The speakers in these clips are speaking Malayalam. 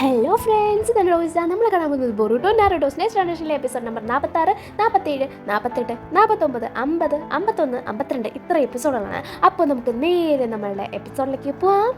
ഹലോ ഫ്രണ്ട്സ്, നല്ല റോയിസ. നമ്മൾ കാണാൻ പോകുന്നത് ബൊറൂട്ടോ നാരുട്ടോ നെക്സ്റ്റ് ജനറേഷനിലെ എപ്പിസോഡ് നമ്പർ 46, 47, 48, 49, 50, 51, 52 ഇത്ര എപ്പിസോഡുകളാണ്. അപ്പോൾ നമുക്ക് നേരെ നമ്മളുടെ എപ്പിസോഡിലേക്ക് പോവാം.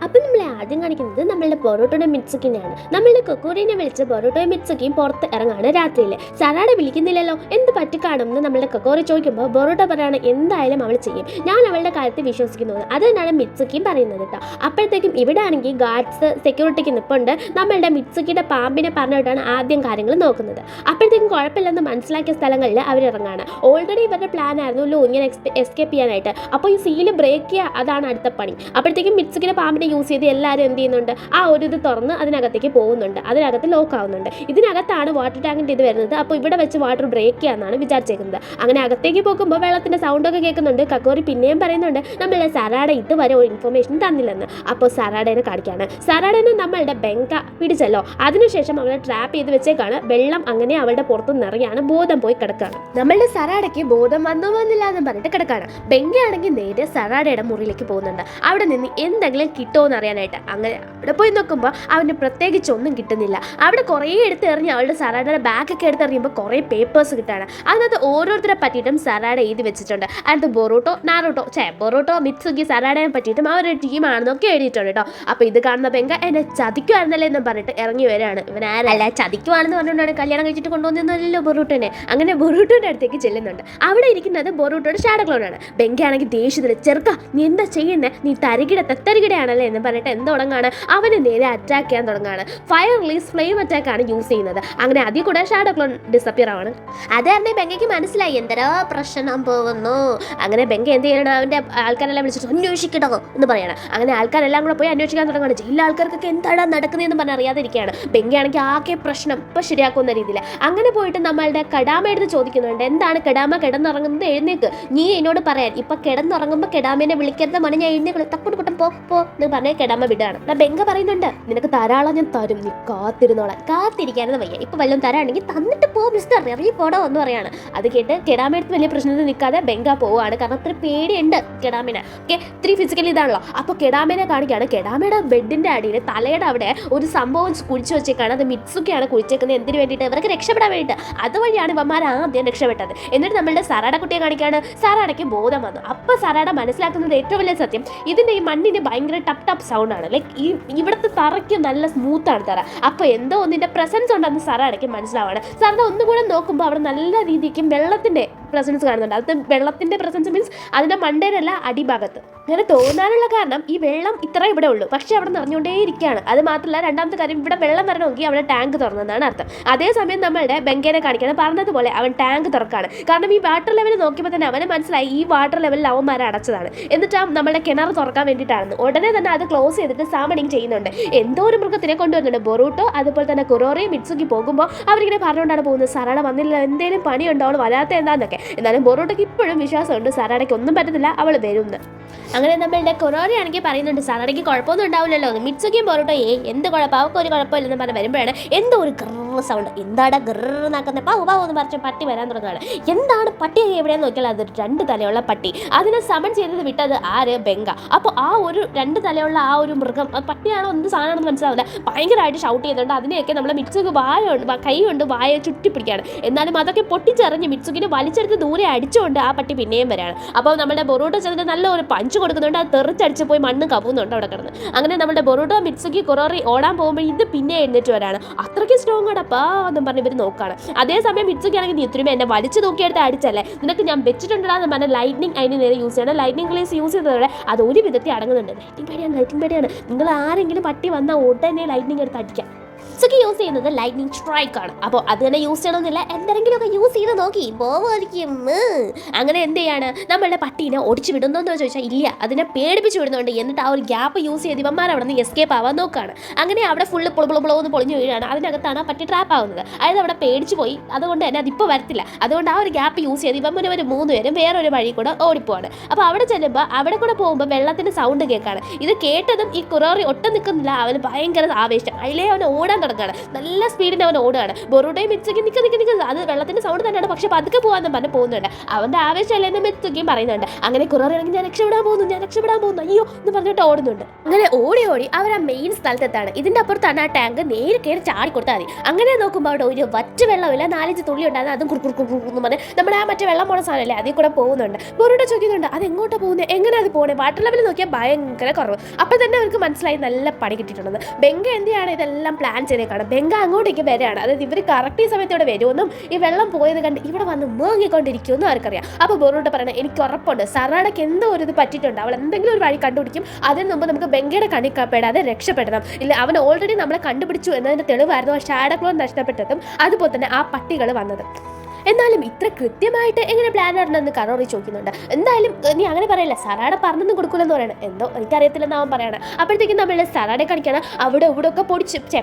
അപ്പം നമ്മളെ ആദ്യം കാണിക്കുന്നത് നമ്മളുടെ ബൊറൂട്ടോയുടെ മിറ്റ്സുക്കിനെയാണ്. നമ്മളുടെ കൊക്കൂരിനെ വിളിച്ച് ബൊറൂട്ടോയും മിറ്റ്സുക്കിയും പുറത്ത് ഇറങ്ങാണ് രാത്രിയിൽ. സറാടെ വിളിക്കുന്നില്ലല്ലോ, എന്ത് പറ്റിക്കാണെന്ന് നമ്മളുടെ കൊക്കോറി ചോദിക്കുമ്പോൾ ബൊറൂട്ടോ പറയാണ് എന്തായാലും അവൾ ചെയ്യും, ഞാൻ അവളുടെ കാര്യത്തിൽ വിശ്വസിക്കുന്നു. അത് തന്നെയാണ് മിറ്റ്സുക്കിയും പറയുന്നത് കേട്ടോ. അപ്പോഴത്തേക്കും ഇവിടെ ആണെങ്കിൽ ഗാർഡ്സ് സെക്യൂരിറ്റിക്ക് നിൽപ്പുണ്ട്. നമ്മളുടെ മിറ്റ്സുക്കിയുടെ പാമ്പിനെ പറഞ്ഞിട്ടാണ് ആദ്യം കാര്യങ്ങൾ നോക്കുന്നത്. അപ്പോഴത്തേക്കും കുഴപ്പമില്ലെന്ന് മനസ്സിലാക്കിയ സ്ഥലങ്ങളിൽ അവരിറങ്ങാണ്. ഓൾറെഡി ഇവരുടെ പ്ലാൻ ആയിരുന്നല്ലോ ഇങ്ങനെ എസ്കേപ്പ് ചെയ്യാനായിട്ട്. അപ്പോൾ ഈ സീല് ബ്രേക്ക് ചെയ്യുക, അതാണ് അടുത്ത പണി. അപ്പോഴത്തേക്കും മിറ്റ്സുക്കിയുടെ പാമ്പിനെ യൂസ് ചെയ്ത് എല്ലാവരും എന്ത് ചെയ്യുന്നുണ്ട്, ആ ഒരു ഇത് തുറന്ന് അതിനകത്തേക്ക് പോകുന്നുണ്ട്, അതിനകത്ത് ലോക്ക് ആവുന്നുണ്ട്. ഇതിനകത്താണ് വാട്ടർ ടാങ്കിൻ്റെ ഇത് വരുന്നത്. അപ്പോൾ ഇവിടെ വെച്ച് വാട്ടർ ബ്രേക്ക് ചെയ്യാമെന്നാണ് വിചാരിച്ചേക്കുന്നത്. അങ്ങനെ അകത്തേക്ക് പോകുമ്പോൾ വെള്ളത്തിൻ്റെ സൗണ്ടൊക്കെ കേൾക്കുന്നുണ്ട്. കക്കോറി പിന്നെയും പറയുന്നുണ്ട് നമ്മളുടെ സറാഡ ഇതുവരെ ഒരു ഇൻഫർമേഷൻ തന്നില്ലെന്ന്. അപ്പോൾ സറാഡേനെ കാണിക്കുകയാണ്. സറാഡേനെ നമ്മളുടെ ബെങ്ക പിടിച്ചല്ലോ, അതിനുശേഷം അവളെ ട്രാപ്പ് ചെയ്ത് വെച്ചേക്കാണ്. വെള്ളം അങ്ങനെ അവളുടെ പുറത്ത് നിറയാണ്, ബോധം പോയി കിടക്കുകയാണ്. നമ്മളുടെ സറാഡയ്ക്ക് ബോധം വന്നില്ല എന്ന് പറഞ്ഞിട്ട് കിടക്കുകയാണ്. ബെങ്കയാണെങ്കിൽ നേരെ സറാഡയുടെ മുറിയിലേക്ക് പോകുന്നുണ്ട്. അവിടെ നിന്ന് എന്തെങ്കിലും കിട്ടുമോ എന്നറിയാനായിട്ട്. അങ്ങനെ അവിടെ പോയി നോക്കുമ്പോൾ അവന് പ്രത്യേകിച്ച് ഒന്നും കിട്ടുന്നില്ല. അവിടെ കുറേ എടുത്തെറിഞ്ഞ് അവളുടെ സറാഡയുടെ ബാഗൊക്കെ എടുത്തെറിയുമ്പോൾ കുറേ പേപ്പേഴ്സ് കിട്ടുകയാണ്. അതിനകത്ത് ഓരോരുത്തരെ പറ്റിയിട്ടും സറാഡ എഴുതി വെച്ചിട്ടുണ്ട്. അതിനകത്ത് ബൊറൂട്ടോ മിറ്റ്സുക്കി സറാഡയെ പറ്റിയിട്ടും അവരുടെ ടീമാണെന്നൊക്കെ എഴുതിയിട്ടുണ്ട് കേട്ടോ. അപ്പോൾ ഇത് കാണുന്ന ബെങ്ക എന്നെ ചതിക്കുമായിരുന്നല്ലേ എന്നും പറഞ്ഞിട്ട് ഇറങ്ങി വരികയാണ്. ഇവൻ ആരല്ല ചതിക്കുവാണെന്ന് പറഞ്ഞുകൊണ്ടാണ് കല്യാണം കഴിച്ചിട്ട് കൊണ്ടുവന്നല്ലോ ബൊറൂട്ടോനെ. അങ്ങനെ ബൊറൂട്ടോയുടെ അടുത്തേക്ക് ചെല്ലുന്നുണ്ട്. അവിടെ ഇരിക്കുന്നത് ബൊറൂട്ടോയുടെ ഷാഡോ ക്ലോണാണ്. ബെങ്കയാണെങ്കിൽ ദേഷ്യത്തിൽ ചെറുക്ക നീ എന്താ ചെയ്യുന്നത്, നീ തരികിടയാണല്ലേ എന്ന് പറഞ്ഞിട്ട് എന്ത് തുടങ്ങാണ്, അവന് നേരെ അറ്റാക്ക് ചെയ്യാൻ തുടങ്ങാണ്. ഫയർ റിലീസ് ഫ്ലെയിം അറ്റാക്കാണ് യൂസ് ചെയ്യുന്നത്. അങ്ങനെ അതിൽ കൂടെ ഷാഡോ ക്ലോൺ ഡിസപ്പിയർ ആണ്. അതായിരുന്നു ബെങ്കയ്ക്ക് മനസ്സിലായി എന്തരോ പ്രശ്നം പോകുന്നു. അങ്ങനെ ബെങ്ക എന്ത് ചെയ്യണം, അവൻ്റെ ആൾക്കാരെല്ലാം വിളിച്ചിട്ട് അന്വേഷിക്കണോ എന്ന് പറയണം. അങ്ങനെ ആൾക്കാരെല്ലാം കൂടെ പോയി അന്വേഷിക്കാൻ തുടങ്ങുകയാണ്. ജയിലിലെ ആൾക്കാർക്കൊക്കെ എന്താണ് നടക്കുന്നതെന്ന് പറഞ്ഞ് അറിയാതിരിക്കുകയാണ്. ബെങ്കയാണെങ്കിൽ ആകെ പ്രശ്നം ഇപ്പം ശരിയാക്കുന്ന രീതിയിൽ. അങ്ങനെ പോയിട്ട് നമ്മളുടെ കടാമ എടുത്ത് ചോദിക്കുന്നുണ്ട്, എന്താണ് കടാമ കിടന്നുറങ്ങുന്നത്, എഴുന്നേക്ക്, നീ എന്നോട് പറയാൻ ഇപ്പം കിടന്നുറങ്ങുമ്പോൾ കടാമേനെ വിളിക്കരുത് മണി, ഞാൻ എഴുന്നേക്ക് തക്കൂട്ട് കുട്ടം പോ എന്ന് പറഞ്ഞ് കടാമ വിടുകയാണ്. ബെങ്ക പറയുന്നുണ്ട് നിനക്ക് ധാരാളം ഞാൻ തരും, നീ കാത്തിരുന്നോളാം. കാത്തിരിക്കാനെന്ന് വയ്യ, ഇപ്പം വല്ലതും തരാണെങ്കിൽ തന്നിട്ട് പോ മിസ്റ്റർ, ഇറങ്ങി പോടോ എന്ന് പറയാണ്. അത് കേട്ട് കെടാമയെടുത്ത് വലിയ പ്രശ്നത്തിൽ നിൽക്കാതെ ബെങ്ക പോവുകയാണ്. കാരണം അത്ര പേടിയുണ്ട് കെടാമിനെ. ഓക്കെ, ഇത്തിരി ഫിസിക്കലി ഇതാണല്ലോ. അപ്പോൾ കെടാമേനെ കാണിക്കുകയാണ്. കെടാമയുടെ ബെഡിൻ്റെ അടിയിൽ തലയുടെ അവിടെ ഒരു സംഭവം കുഴിച്ചു വെച്ചേക്കാണ്. അത് മിറ്റ്സുക്കിയാണ് കുഴിച്ചേക്കുന്നത്. എന്തിനു വേണ്ടിയിട്ട്, ഇവർക്ക് രക്ഷപ്പെടാൻ വേണ്ടിയിട്ട്. അതുവഴിയാണ് ഇവന്മാർ ആദ്യം രക്ഷപ്പെട്ടത്. എന്നിട്ട് നമ്മളുടെ സറാഡ കുട്ടിയെ കാണിക്കുകയാണ്. സറാഡയ്ക്ക് ബോധം വന്നു. അപ്പോൾ സറാഡ മനസ്സിലാക്കുന്നത് ഏറ്റവും വലിയ സത്യം, ഇതിൻ്റെ ഈ മണ്ണിന് ഭയങ്കര ടപ്പ് സൗണ്ടാണ്. ലൈക്ക് ഇവിടുത്തെ തറയ്ക്ക് നല്ല സ്മൂത്താണ് തറ. അപ്പോൾ എന്തോ ഒന്നിൻ്റെ പ്രസൻസ് ഉണ്ടെന്ന് സറാഡയ്ക്ക് മനസ്സിലാവാണ്. സറാഡ ഒന്നുകൂടെ നോക്കുമ്പോൾ അവിടെ നല്ല രീതിക്ക് വെള്ളത്തിൻ്റെ പ്രസൻസ് കാണുന്നുണ്ട്. അത് വെള്ളത്തിൻ്റെ പ്രസൻസ് മീൻസ് അതിൻ്റെ മണ്ടയിലല്ല, അടിഭാഗത്ത്. അങ്ങനെ തോന്നാനുള്ള കാരണം ഈ വെള്ളം ഇത്ര ഇവിടെ ഉള്ളൂ, പക്ഷേ അവിടെ നിറഞ്ഞുകൊണ്ടേ ഇരിക്കുകയാണ്. അത് മാത്രമല്ല, രണ്ടാമത്തെ കാര്യം, ഇവിടെ വെള്ളം വരണമെങ്കിൽ അവിടെ ടാങ്ക് തുറന്നതാണ് അർത്ഥം. അതേസമയം നമ്മളുടെ ബെങ്കേനെ കാണിക്കുകയാണ്. പറഞ്ഞതുപോലെ അവൻ ടാങ്ക് തുറക്കാണ്. കാരണം ഈ വാട്ടർ ലെവൽ നോക്കിയപ്പോൾ തന്നെ അവന് മനസ്സിലായി ഈ വാട്ടർ ലെവലിൽ അവന്മാരെ അടച്ചതാണ്. എന്നിട്ട് നമ്മളുടെ കിണർ തുറക്കാൻ വേണ്ടിയിട്ടാണെന്ന്. ഉടനെ തന്നെ അത് ക്ലോസ് ചെയ്തിട്ട് സാമണിങ് ചെയ്യുന്നുണ്ട്. എന്തോ ഒരു മൃഗത്തിനെ കൊണ്ടുവരുന്നുണ്ട്. ബൊറൂട്ടോ അതുപോലെ തന്നെ കൊറോറി മിറ്റ്സുക്കി പോകുമ്പോൾ അവരിങ്ങനെ പറഞ്ഞുകൊണ്ടാണ് പോകുന്നത്, സറാഡ വന്നില്ല, എന്തെങ്കിലും പണിയുണ്ടോ, അവൾ വരാത്ത എന്താന്നൊക്കെ. എന്നാലും ബൊറൂട്ടോയ്ക്ക് ഇപ്പോഴും വിശ്വാസമുണ്ട് സറാഡയ്ക്ക് ഒന്നും പറ്റത്തില്ല, അവൾ വരുമെന്ന്. അങ്ങനെ നമ്മളുടെ കൊറോറി ആണെങ്കിൽ പറയുന്നുണ്ട് സറാഡയ്ക്ക് കുഴപ്പമൊന്നും ഉണ്ടാവില്ലല്ലോ എന്ന്. മിറ്റ്സുക്കിയും ബൊറൂട്ടോ എന്ത് കുഴപ്പം, അവർക്ക് ഒരു കുഴപ്പമില്ലെന്ന് പറഞ്ഞ് വരുമ്പോഴാണ് എന്തോ ഒരു ഗർറ് സൗണ്ട്. എന്താടാ ഗർന്നാക്കുന്നത്, പാവു എന്ന് പറഞ്ഞ പട്ടി വരാൻ തുടങ്ങുകയാണ്. എന്താണ് പട്ടി എവിടെയാന്ന് നോക്കിയാൽ അത് 2 തലയുള്ള പട്ടി. അതിനെ സമൺ ചെയ്തത് വിട്ടത് ആര്, ബെങ്ക. അപ്പോൾ ആ ഒരു 2 തലയുള്ള ആ ഒരു മൃഗം പട്ടിയാണോ എന്ത് സാധനമാണെന്ന് മനസ്സിലാവില്ല, ഭയങ്കരമായിട്ട് ഷൗട്ട് ചെയ്തിട്ടുണ്ട്. അതിനെയൊക്കെ നമ്മളെ മിറ്റ്സുക്ക് കൈ കൊണ്ട് വായ ചുറ്റിപ്പിടിക്കുകയാണ്. എന്നാലും അതൊക്കെ പൊട്ടിച്ചെറിഞ്ഞ് മിറ്റ്സുക്കിനെ വലിച്ചെടുത്ത് ദൂരെ അടിച്ചുകൊണ്ട് ആ പട്ടി പിന്നെയും വരാണ്. അപ്പോൾ നമ്മുടെ ബൊറൂട്ടോ ചെന്നിട്ട് നല്ല ഒരു പഞ്ച് കൊടുക്കുന്നുണ്ട്. അത് തെറിച്ചടിച്ച് പോയി മണ്ണ് കവുന്നുണ്ട് അവിടെ കിടന്ന്. അങ്ങനെ നമ്മുടെ ബൊറൂട്ടോ മിറ്റ്സുക്കി കൊറോറി ഓടാൻ പോകുമ്പോൾ ഇത് പിന്നെ എഴുന്നേറ്റ് വരാണ്. അത്രയ്ക്ക് സ്ട്രോങ് ആണ് അപ്പാ എന്നും പറഞ്ഞ് ഇവർ നോക്കുകയാണ്. അതേസമയം മിറ്റ്സുക്കി ആണെങ്കിൽ നീ ഇത്രയും എന്നെ വലിച്ചു തൂക്കിയെടുത്ത് അടിച്ചല്ലേ, നിനക്ക് ഞാൻ വെച്ചിട്ടുണ്ടെന്ന് പറഞ്ഞാൽ ലൈറ്റ്നിങ് അതിന് നേരെ യൂസ് ചെയ്യണം. ലൈറ്റ്നിങ് ഗ്ലേസ് യൂസ് ചെയ്തതോടെ അത് ഒരു വിധത്തിൽ അടങ്ങുന്നുണ്ട്. ലൈറ്റിംഗ് പേടിയാണ്. നിങ്ങൾ ആരെങ്കിലും പട്ടി വന്നാൽ ഉടനെ ലൈറ്റ്നിങ് എടുത്ത് അടിക്കാം. മിറ്റ്സുക്കി യൂസ് ചെയ്യുന്നത് ലൈറ്റ്നിങ് സ്ട്രൈക്ക് ആണ്. അപ്പോൾ അത് തന്നെ യൂസ് ചെയ്യണമെന്നില്ല, എന്തെങ്കിലുമൊക്കെ യൂസ് ചെയ്ത് നോക്കി പോവായിരിക്കും. അങ്ങനെ എന്ത് ചെയ്യാണ്, നമ്മളുടെ പട്ടീനെ ഒടിച്ച് വിടുന്നോന്ന് ചോദിച്ചാൽ ഇല്ല, അതിനെ പേടിപ്പിച്ച് വിടുന്നുണ്ട്. എന്നിട്ട് ആ ഒരു ഗ്യാപ്പ് യൂസ് ചെയ്ത് ഇവന്മാർ അവിടെ നിന്ന് എസ്കേപ്പ് ആവാൻ നോക്കുകയാണ്. അങ്ങനെ അവിടെ ഫുള്ള് പൊളന്ന് പൊളിഞ്ഞു വീഴാണ്. അതിനകത്താണ് ആ പട്ടി ട്രാപ്പ് ആവുന്നത്. അതായത് അവിടെ പേടിച്ച് പോയി, അതുകൊണ്ട് തന്നെ അതിപ്പോൾ വരത്തില്ല. അതുകൊണ്ട് ആ ഒരു ഗ്യാപ്പ് യൂസ് ചെയ്ത് ഇവന്മാർ 3 പേരും വേറൊരു വഴി കൂടെ ഓടിപ്പോവാണ്. അപ്പോൾ അവിടെ ചെല്ലുമ്പോൾ അവിടെ കൂടെ പോകുമ്പോൾ വെള്ളത്തിൻ്റെ സൗണ്ട് കേൾക്കാണ്. ഇത് കേട്ടതും ഈ കുറോറി ഒട്ടും നിൽക്കുന്നില്ല, അവന് ഭയങ്കര ആവേശം. അതിലേ അവന് ഓടാൻ തുടങ്ങുകയാണ്. ഓടുകയാണ്, നല്ല സ്പീഡിന് അവൻ ഓടുകയാണ്. ബൊറൂട്ടോയും മിത്സുകിയും നിൽക്കുക, അത് വെള്ളത്തിന്റെ സൗണ്ട് തന്നെയാണ്, പക്ഷെ പതുക്കെ പോകാമെന്ന് പറഞ്ഞ് പോകുന്നുണ്ട്. അവന്റെ ആവേശമല്ലെന്ന് മിത്സുകിയും പറയുന്നുണ്ട്. അങ്ങനെ കുറേയാണെങ്കിൽ ഞാൻ രക്ഷപ്പെടാൻ പോകുന്നു അയ്യോ എന്ന് പറഞ്ഞിട്ട് ഓടുന്നുണ്ട്. അങ്ങനെ ഓടി അവർ ആ മെയിൻ സ്ഥലത്തെത്താണ്. ഇതിന്റെ അപ്പുറത്താണ് ആ ടാങ്ക്. നേരെ കയറി ചാടി കൊടുത്താൽ മതി. അങ്ങനെ നോക്കുമ്പോൾ അവിടെ ഒരു വറ്റ് വെള്ളമില്ല, 4-5 തുള്ളി ഉണ്ടാകുന്നത്, അതും കുറുക്കുറുക്കുന്ന് പറഞ്ഞ് നമ്മുടെ ആ മറ്റേ വെള്ളം പോണ സാധനമല്ലേ അതിൽ കൂടെ പോകുന്നുണ്ട്. ബൊറൂട്ടോ ചോദിക്കുന്നുണ്ട് അത് എങ്ങോട്ടാ പോകുന്നത്, എങ്ങനെ അത് പോകണേ? വാട്ടർ ലെവൽ നോക്കിയാൽ ഭയങ്കര കുറവ്. അപ്പോൾ തന്നെ അവർക്ക് മനസ്സിലായി നല്ല പണി കിട്ടിയിട്ടുള്ളത്. ബെങ്ക എന്തിനാണ് ഇതെല്ലാം പ്ലാൻ ചെയ്തേക്കാണ്. ബെങ്ക അങ്ങോട്ടേക്ക് വരികയാണ്. അതായത് ഇവർ കറക്റ്റ് ഈ സമയത്ത് ഇവിടെ വരുമെന്നും ഈ വെള്ളം പോയത് കണ്ട് ഇവിടെ വന്ന് മേങ്ങിക്കൊണ്ടിരിക്കുമെന്നും അവർക്കറിയാം. അപ്പോൾ ബൊറൂട്ടോ പറയണേ എനിക്ക് ഉറപ്പുണ്ട് സറാടയ്ക്ക് എന്തോ ഒരു ഇത് പറ്റിയിട്ടുണ്ട്, അവൾ എന്തെങ്കിലും ഒരു വഴി കണ്ടുപിടിക്കും, അതിന് മുമ്പ് നമുക്ക് ബെങ്കയുടെ കണ്ണി പെടാതെ രക്ഷപ്പെടണം. ഇല്ല അവൻ ഓൾറെഡി നമ്മളെ കണ്ടുപിടിച്ചു എന്നതിന്റെ തെളിവായിരുന്നു ആ ഷാഡോ ക്ലോൺ നഷ്ടപ്പെട്ടതും അതുപോലെ തന്നെ ആ പട്ടികൾ വന്നത്. എന്നാലും ഇത്ര കൃത്യമായിട്ട് എങ്ങനെ പ്ലാൻ ആണെന്ന് കറോറി ചോദിക്കുന്നുണ്ട്. എന്തായാലും നീ അങ്ങനെ പറയല്ല, സറാട പറഞ്ഞൊന്നും കൊടുക്കില്ലെന്ന് പറയണം. എന്തോ എനിക്കറിയത്തില്ലെന്ന് അവൻ പറയണം. അപ്പോഴത്തേക്കും നമ്മൾ സറാടെ കാണിക്കണം അവിടെ ഇവിടെ ഒക്കെ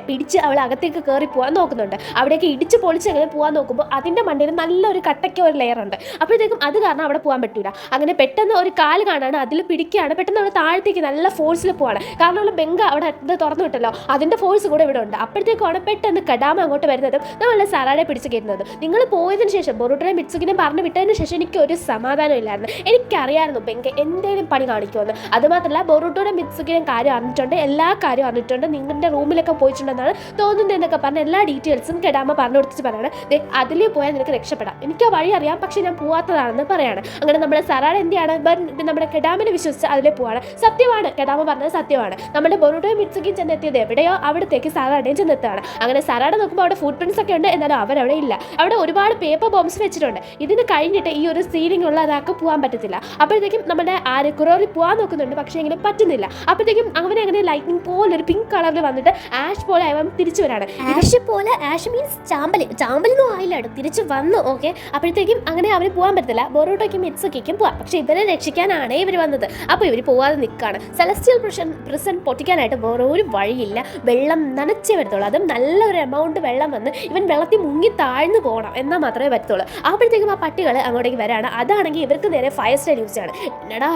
പിടിച്ച് അവൾ അകത്തേക്ക് കയറി പോകാൻ നോക്കുന്നുണ്ട്. അവിടേക്ക് ഇടിച്ച് പൊളിച്ച് അങ്ങനെ പോകാൻ നോക്കുമ്പോൾ അതിൻ്റെ മണ്ടയിൽ നല്ലൊരു കട്ടയ്ക്ക് ഒരു ലെയർ ഉണ്ട്. അപ്പോഴത്തേക്കും അത് കാരണം അവിടെ പോകാൻ പറ്റൂല. അങ്ങനെ പെട്ടെന്ന് ഒരു കാല് കാണാണ്, അതിൽ പിടിക്കുകയാണ്. പെട്ടെന്ന് അവിടെ താഴത്തേക്ക് നല്ല ഫോഴ്സിൽ പോവാണ്. കാരണം അവൾ ബെങ്ക അവിടെ ഇത് തുറന്നു വിട്ടല്ലോ, അതിൻ്റെ ഫോഴ്സ് കൂടെ ഇവിടെ ഉണ്ട്. അപ്പോഴത്തേക്കാണ് പെട്ടെന്ന് കഡാമ അങ്ങോട്ട് വരുന്നതും നമ്മളുടെ സറാടെ പിടിച്ച് കയറ്റുന്നതും. നിങ്ങൾ പോയതിന് ശേഷം ബൊറൂട്ടോയും മിത്സുകിനെയും പറഞ്ഞു വിട്ടതിന് ശേഷം എനിക്ക് ഒരു സമാധാനം ഇല്ലായിരുന്നു. എനിക്കറിയായിരുന്നു ബെങ്ക എന്തെങ്കിലും പണി കാണിക്കുമെന്ന്. അതുമാത്രമല്ല ബൊറൂട്ടോയുടെ മിത്സുകിനെയും കാര്യം അറിഞ്ഞിട്ടുണ്ട്, എല്ലാ കാര്യവും അറിഞ്ഞിട്ടുണ്ട്, നിങ്ങളുടെ റൂമിലൊക്കെ പോയിട്ടുണ്ടെന്നാണ് തോന്നുന്നതെന്നൊക്കെ പറഞ്ഞ എല്ലാ ഡീറ്റെയിൽസും കെടാമ പറഞ്ഞു കൊടുത്തിട്ട് പറയാണ്. അതിൽ പോയാൽ നിനക്ക് രക്ഷപ്പെടാം, എനിക്ക് ആ വഴി അറിയാം, പക്ഷെ ഞാൻ പോവാത്തതാണെന്ന് പറയാണ്. അങ്ങനെ നമ്മുടെ സറാട എന്തിയാണ് നമ്മുടെ കെടാമിനെ വിശ്വസിച്ച് അതിലെ പോവാണ്. സത്യമാണ്, കെടാമ പറഞ്ഞത് സത്യമാണ്. നമ്മുടെ ബൊറൂട്ടോയും മിത്സുകിയും ചെന്നെത്തിയത് എവിടെയോ അവിടത്തേക്ക് സറാടയും ചെന്നെത്താണ്. അങ്ങനെ സറാട നോക്കുമ്പോൾ അവിടെ ഫുട് പ്രിന്റ്സ് ഒക്കെ ഉണ്ട്, എന്നാലും അവരവിടെ ഇല്ല. അവിടെ ഒരുപാട് പേപ്പർ ബോംബ്സ് വെച്ചിട്ടുണ്ട്. ഇതിന് കഴിഞ്ഞിട്ട് ഈ ഒരു സീലിംഗ് ഉള്ള ഒരാൾക്ക് പോകാൻ പറ്റത്തില്ല. അപ്പോഴത്തേക്കും നമ്മുടെ കുറോറി പോകാൻ നോക്കുന്നുണ്ട്, പക്ഷേ എങ്ങനെ പറ്റുന്നില്ല. അപ്പോഴത്തേക്കും അവനെ അങ്ങനെ ലൈറ്റിംഗ് പോലെ ഒരു പിങ്ക് കളറിൽ വന്നിട്ട് ആഷ് പോലെ അവൻ തിരിച്ചു വരാണ്. ആഷ് മീൻസ് ചാമ്പലൊന്നും ആയില്ല, തിരിച്ചു വന്നു. ഓക്കെ, അപ്പോഴത്തേക്കും അങ്ങനെ അവന് പോകാൻ പറ്റത്തില്ല. ബൊറൂട്ടോയ്ക്കും മിത്സുകിക്കും പോവാം, പക്ഷെ ഇവരെ രക്ഷിക്കാനാണ് ഇവർ വന്നത്. അപ്പോൾ ഇവർ പോകാതെ നിൽക്കുകയാണ്. സെലസ്റ്റിയൽ പ്രിസൺ പൊട്ടിക്കാനായിട്ട് വേറെ ഒരു വഴിയില്ല, വെള്ളം നനച്ചേ വരത്തുള്ളൂ. അതും നല്ലൊരു എമൗണ്ട് വെള്ളം വന്ന് ഇവൻ വെള്ളത്തിൽ മുങ്ങി താഴ്ന്നു പോകണം എന്നാൽ മാത്രമേ വരത്തുള്ളൂ. അപ്പോഴത്തേക്കും ആ പട്ടികൾ അങ്ങോട്ടേക്ക് വരാണ്. അതാണെങ്കിൽ ഇവർക്ക് നേരെ ഫയർ സ്റ്റൈൽ യൂസ് ചെയ്യാണ്. എന്നടാ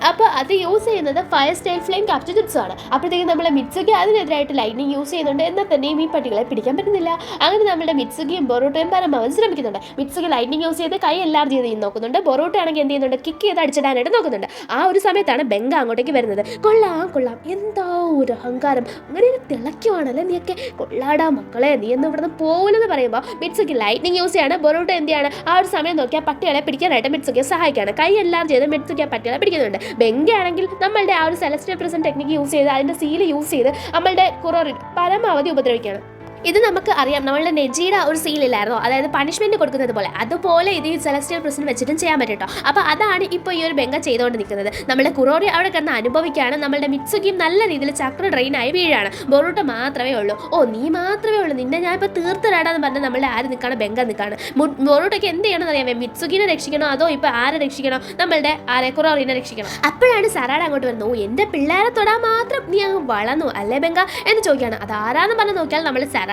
അപ്പോൾ അത് യൂസ് ചെയ്യുന്നത് ഫയർ സ്റ്റൈൽ ഫ്ലെയിം ക്യാപ്ചർ ജിറ്റ്സു ആണ്. അപ്പോഴത്തേക്കും നമ്മുടെ മിത്സുകി അതിനെതിരായിട്ട് ലൈറ്റിംഗ് യൂസ് ചെയ്യുന്നുണ്ട്. എന്നാൽ തന്നെയും ഈ പട്ടികളെ പിടിക്കാൻ പറ്റുന്നില്ല. അങ്ങനെ നമ്മുടെ മിത്സുകിയും ബൊറൂട്ടോയും പരമാവധി ശ്രമിക്കുന്നുണ്ട്. മിത്സുകി ലൈറ്റിംഗ് യൂസ് ചെയ്ത് കൈ എല്ലാം ചെയ്ത് നോക്കുന്നുണ്ട്. ബൊറൂട്ടോ ആണെങ്കിൽ എന്ത് ചെയ്യുന്നുണ്ട്, കിക്ക് ചെയ്ത് അടിച്ചിടാനായിട്ട് നോക്കുന്നുണ്ട്. ആ ഒരു സമയത്താണ് ബെങ്ക അങ്ങോട്ടേക്ക് വരുന്നത്. കൊള്ളാം, എന്താ ഒരു അഹങ്കാരം, അങ്ങനെ തിളയ്ക്കുവാണല്ലേ നീയൊക്കെ, കൊള്ളാടാ മക്കളെ, നീ എന്ന് ഇവിടുന്ന് പോകില്ലെന്ന് പറയുമ്പോൾ മിത്സുകി ലൈറ്റിംഗ് യൂസ് ചെയ്യാണ്. ബൊറൂട്ടോ എന്ത് ചെയ്യാണ്, ആ ഒരു സമയം നോക്കിയാൽ പട്ടികളെ പിടിക്കാനായിട്ട് മിത്സുകിയെ സഹായിക്കുകയാണ്. കൈ എല്ലാം ചെയ്ത് മിത്സുകി ആ പട്ടികളെ പിടിക്കുന്നുണ്ട്. ബെങ്ക ആണെങ്കിൽ നമ്മളുടെ ആ ഒരു സെലസ്റ്റിയൽ പ്രിസൺ ടെക്നിക്ക് യൂസ് ചെയ്ത് അതിൻ്റെ സീല് യൂസ് ചെയ്ത് നമ്മളുടെ കുറോറി പരമാവധി ഉപദ്രവിക്കുകയാണ്. ഇത് നമുക്ക് അറിയാം, നമ്മളുടെ നെജിയുടെ ഒരു സീലില്ലായിരുന്നോ, അതായത് പണിഷ്മെന്റ് കൊടുക്കുന്നത് പോലെ, അതുപോലെ ഇത് ഈ സെലസ്റ്റിയൽ പ്രിസൺ വെച്ചിട്ടും ചെയ്യാൻ പറ്റും. അപ്പോൾ അതാണ് ഇപ്പോൾ ഈ ഒരു ബെങ്ക ചെയ്തുകൊണ്ട് നിൽക്കുന്നത്. നമ്മുടെ കുറോറി അവിടെ കിടന്ന് അനുഭവിക്കുകയാണ്. നമ്മളുടെ മിത്സുകിയും നല്ല രീതിയിൽ ചക്ര ഡ്രെയിനായി വീഴാണ്. ബൊറൂട്ടോ മാത്രമേ ഉള്ളൂ. നീ മാത്രമേ ഉള്ളൂ, നിന്നെ ഞാൻ ഇപ്പോൾ തീർത്തിടാന്ന് പറഞ്ഞാൽ നമ്മളുടെ ആര് നിൽക്കാണ്, ബെങ്ക നിൽക്കാണ്. ബൊറൂട്ടോയ്ക്ക് എന്ത് ചെയ്യണമെന്ന് അറിയാമേ, മിത്സുകിനെ രക്ഷിക്കണോ അതോ ഇപ്പോൾ ആരെ രക്ഷിക്കണോ, നമ്മളുടെ കുറോറിനെ രക്ഷിക്കണം. അപ്പോഴാണ് സറാട അങ്ങോട്ട് വരുന്നത്. എൻ്റെ പിള്ളേരെ തൊടാൻ മാത്രം നീ അങ്ങ് വളർന്നു അല്ലേ ബെങ്ക എന്ന് ചോദിക്കുകയാണ്. അതാരാന്ന് പറഞ്ഞ് നോക്കിയാൽ നമ്മൾ സറാടയാണ്.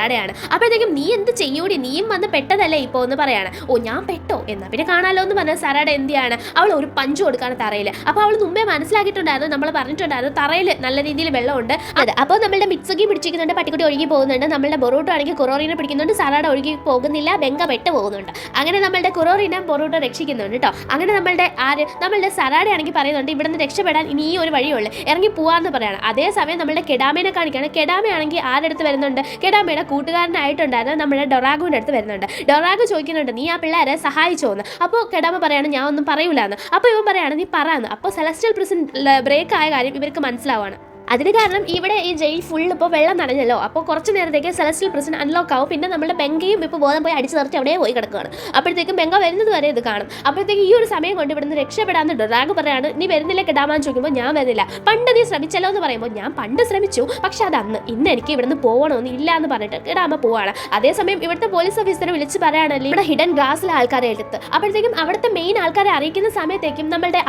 അപ്പോഴത്തേക്കും നീ എന്ത് ചെയ്യൂടി, നീയും വന്ന് പെട്ടതല്ലേ ഇപ്പോൾ എന്ന് പറയാണ്. ഞാൻ പെട്ടോ, എന്നാ പിന്നെ കാണാലോ എന്ന് പറഞ്ഞാൽ സറാട എന്തിയാണ്, അവൾ ഒരു പഞ്ച് കൊടുക്കാണ് തറയിൽ. അപ്പോൾ അവൾ മുമ്പേ മനസ്സിലാക്കിയിട്ടുണ്ടായിരുന്നു, നമ്മൾ പറഞ്ഞിട്ടുണ്ടായിരുന്നു തറയിൽ നല്ല രീതിയിൽ വെള്ളമുണ്ട്. അതെ, അപ്പോൾ നമ്മളുടെ മിത്സുകി പിടിച്ചിരിക്കുന്നുണ്ട്, പട്ടിക്കുട്ടി ഒഴുകി പോകുന്നുണ്ട്. നമ്മളുടെ ബൊറൂട്ടോ ആണെങ്കിൽ കുറോറിനെ പിടിക്കുന്നുണ്ട്, സറാട ഒഴുകി പോകുന്നില്ല, ബെങ്ക പെട്ട് പോകുന്നുണ്ട്. അങ്ങനെ നമ്മളുടെ കുറോറിനെ ബൊറൂട്ടോ രക്ഷിക്കുന്നുണ്ട് കേട്ടോ. അങ്ങനെ നമ്മളുടെ സറാട ആണെങ്കിൽ പറയുന്നുണ്ട് ഇവിടുന്ന് രക്ഷപ്പെടാൻ ഇനി ഈ ഒരു വഴിയുള്ളൂ, ഇറങ്ങി പോവാന്ന് പറയാണ്. അതേസമയം നമ്മളുടെ കെഡാമേനെ കാണിക്കുകയാണ്. കെഡാമയാണെങ്കിൽ ആരെടുത്ത് വരുന്നുണ്ട്, കെഡാമയുടെ കൂട്ടുകാരനായിട്ടുണ്ടായിരുന്ന നമ്മുടെ ഡൊറാഗുവിൻ്റെ അടുത്ത് വരുന്നുണ്ട്. ഡൊറാഗു ചോദിക്കുന്നുണ്ട് നീ ആ പിള്ളേരെ സഹായിച്ചോന്ന്. അപ്പോൾ കെഡാമ പറയാണ് ഞാൻ ഒന്നും പറയൂലെന്ന്. അപ്പോൾ ഇവൻ പറയാണ് നീ പറയാന്ന്. അപ്പോൾ സെലസ്റ്റിയൽ പ്രിസൺ ബ്രേക്ക് ആയ കാര്യം ഇവർക്ക് മനസ്സിലാവാണ്. അതിന് കാരണം ഇവിടെ ഈ ജയിൽ ഫുൾ ഇപ്പോൾ വെള്ളം നനഞ്ഞല്ലോ. അപ്പോൾ കുറച്ച് നേരത്തേക്ക് സെലസ്റ്റിയൽ പ്രിസൺ അൺലോക്ക് ആവും. പിന്നെ നമ്മുടെ ബെങ്കയും ഇപ്പോൾ ബോധം പോയി അടിച്ചു നിർത്തി അവിടെ പോയി കിടക്കുകയാണ്. അപ്പോഴത്തേക്കും ബെങ്ക വരുന്നത് വരെ ഇത് കാണും. അപ്പോഴത്തേക്ക് ഈ ഒരു സമയം കൊണ്ട് ഇവിടുന്ന് രക്ഷപ്പെടാമെന്ന് ഡൊറാഗു പറയാണ്. നീ വരുന്നില്ല കെഡാമാന്ന് ചോദിക്കുമ്പോൾ ഞാൻ വരുന്നില്ല. പണ്ട് നീ ശ്രമിച്ചല്ലോ എന്ന് പറയുമ്പോൾ ഞാൻ പണ്ട് ശ്രമിച്ചു, പക്ഷെ അത് അന്ന്, ഇന്ന് എനിക്ക് ഇവിടുന്ന് പോകണമെന്ന് ഇല്ല എന്ന് പറഞ്ഞിട്ട് കെഡാമ പോവാണ്. അതേസമയം ഇവിടുത്തെ പോലീസ് ഓഫീസറെ വിളിച്ച് പറയാണല്ലോ ഇവിടെ ഹിഡൻ ഗ്രാസിലെ ആൾക്കാരെ എടുത്ത്. അപ്പോഴത്തേക്കും അവിടുത്തെ മെയിൻ ആൾക്കാരെ അറിയിക്കുന്ന സമയത്തേക്കും നമ്മളുടെ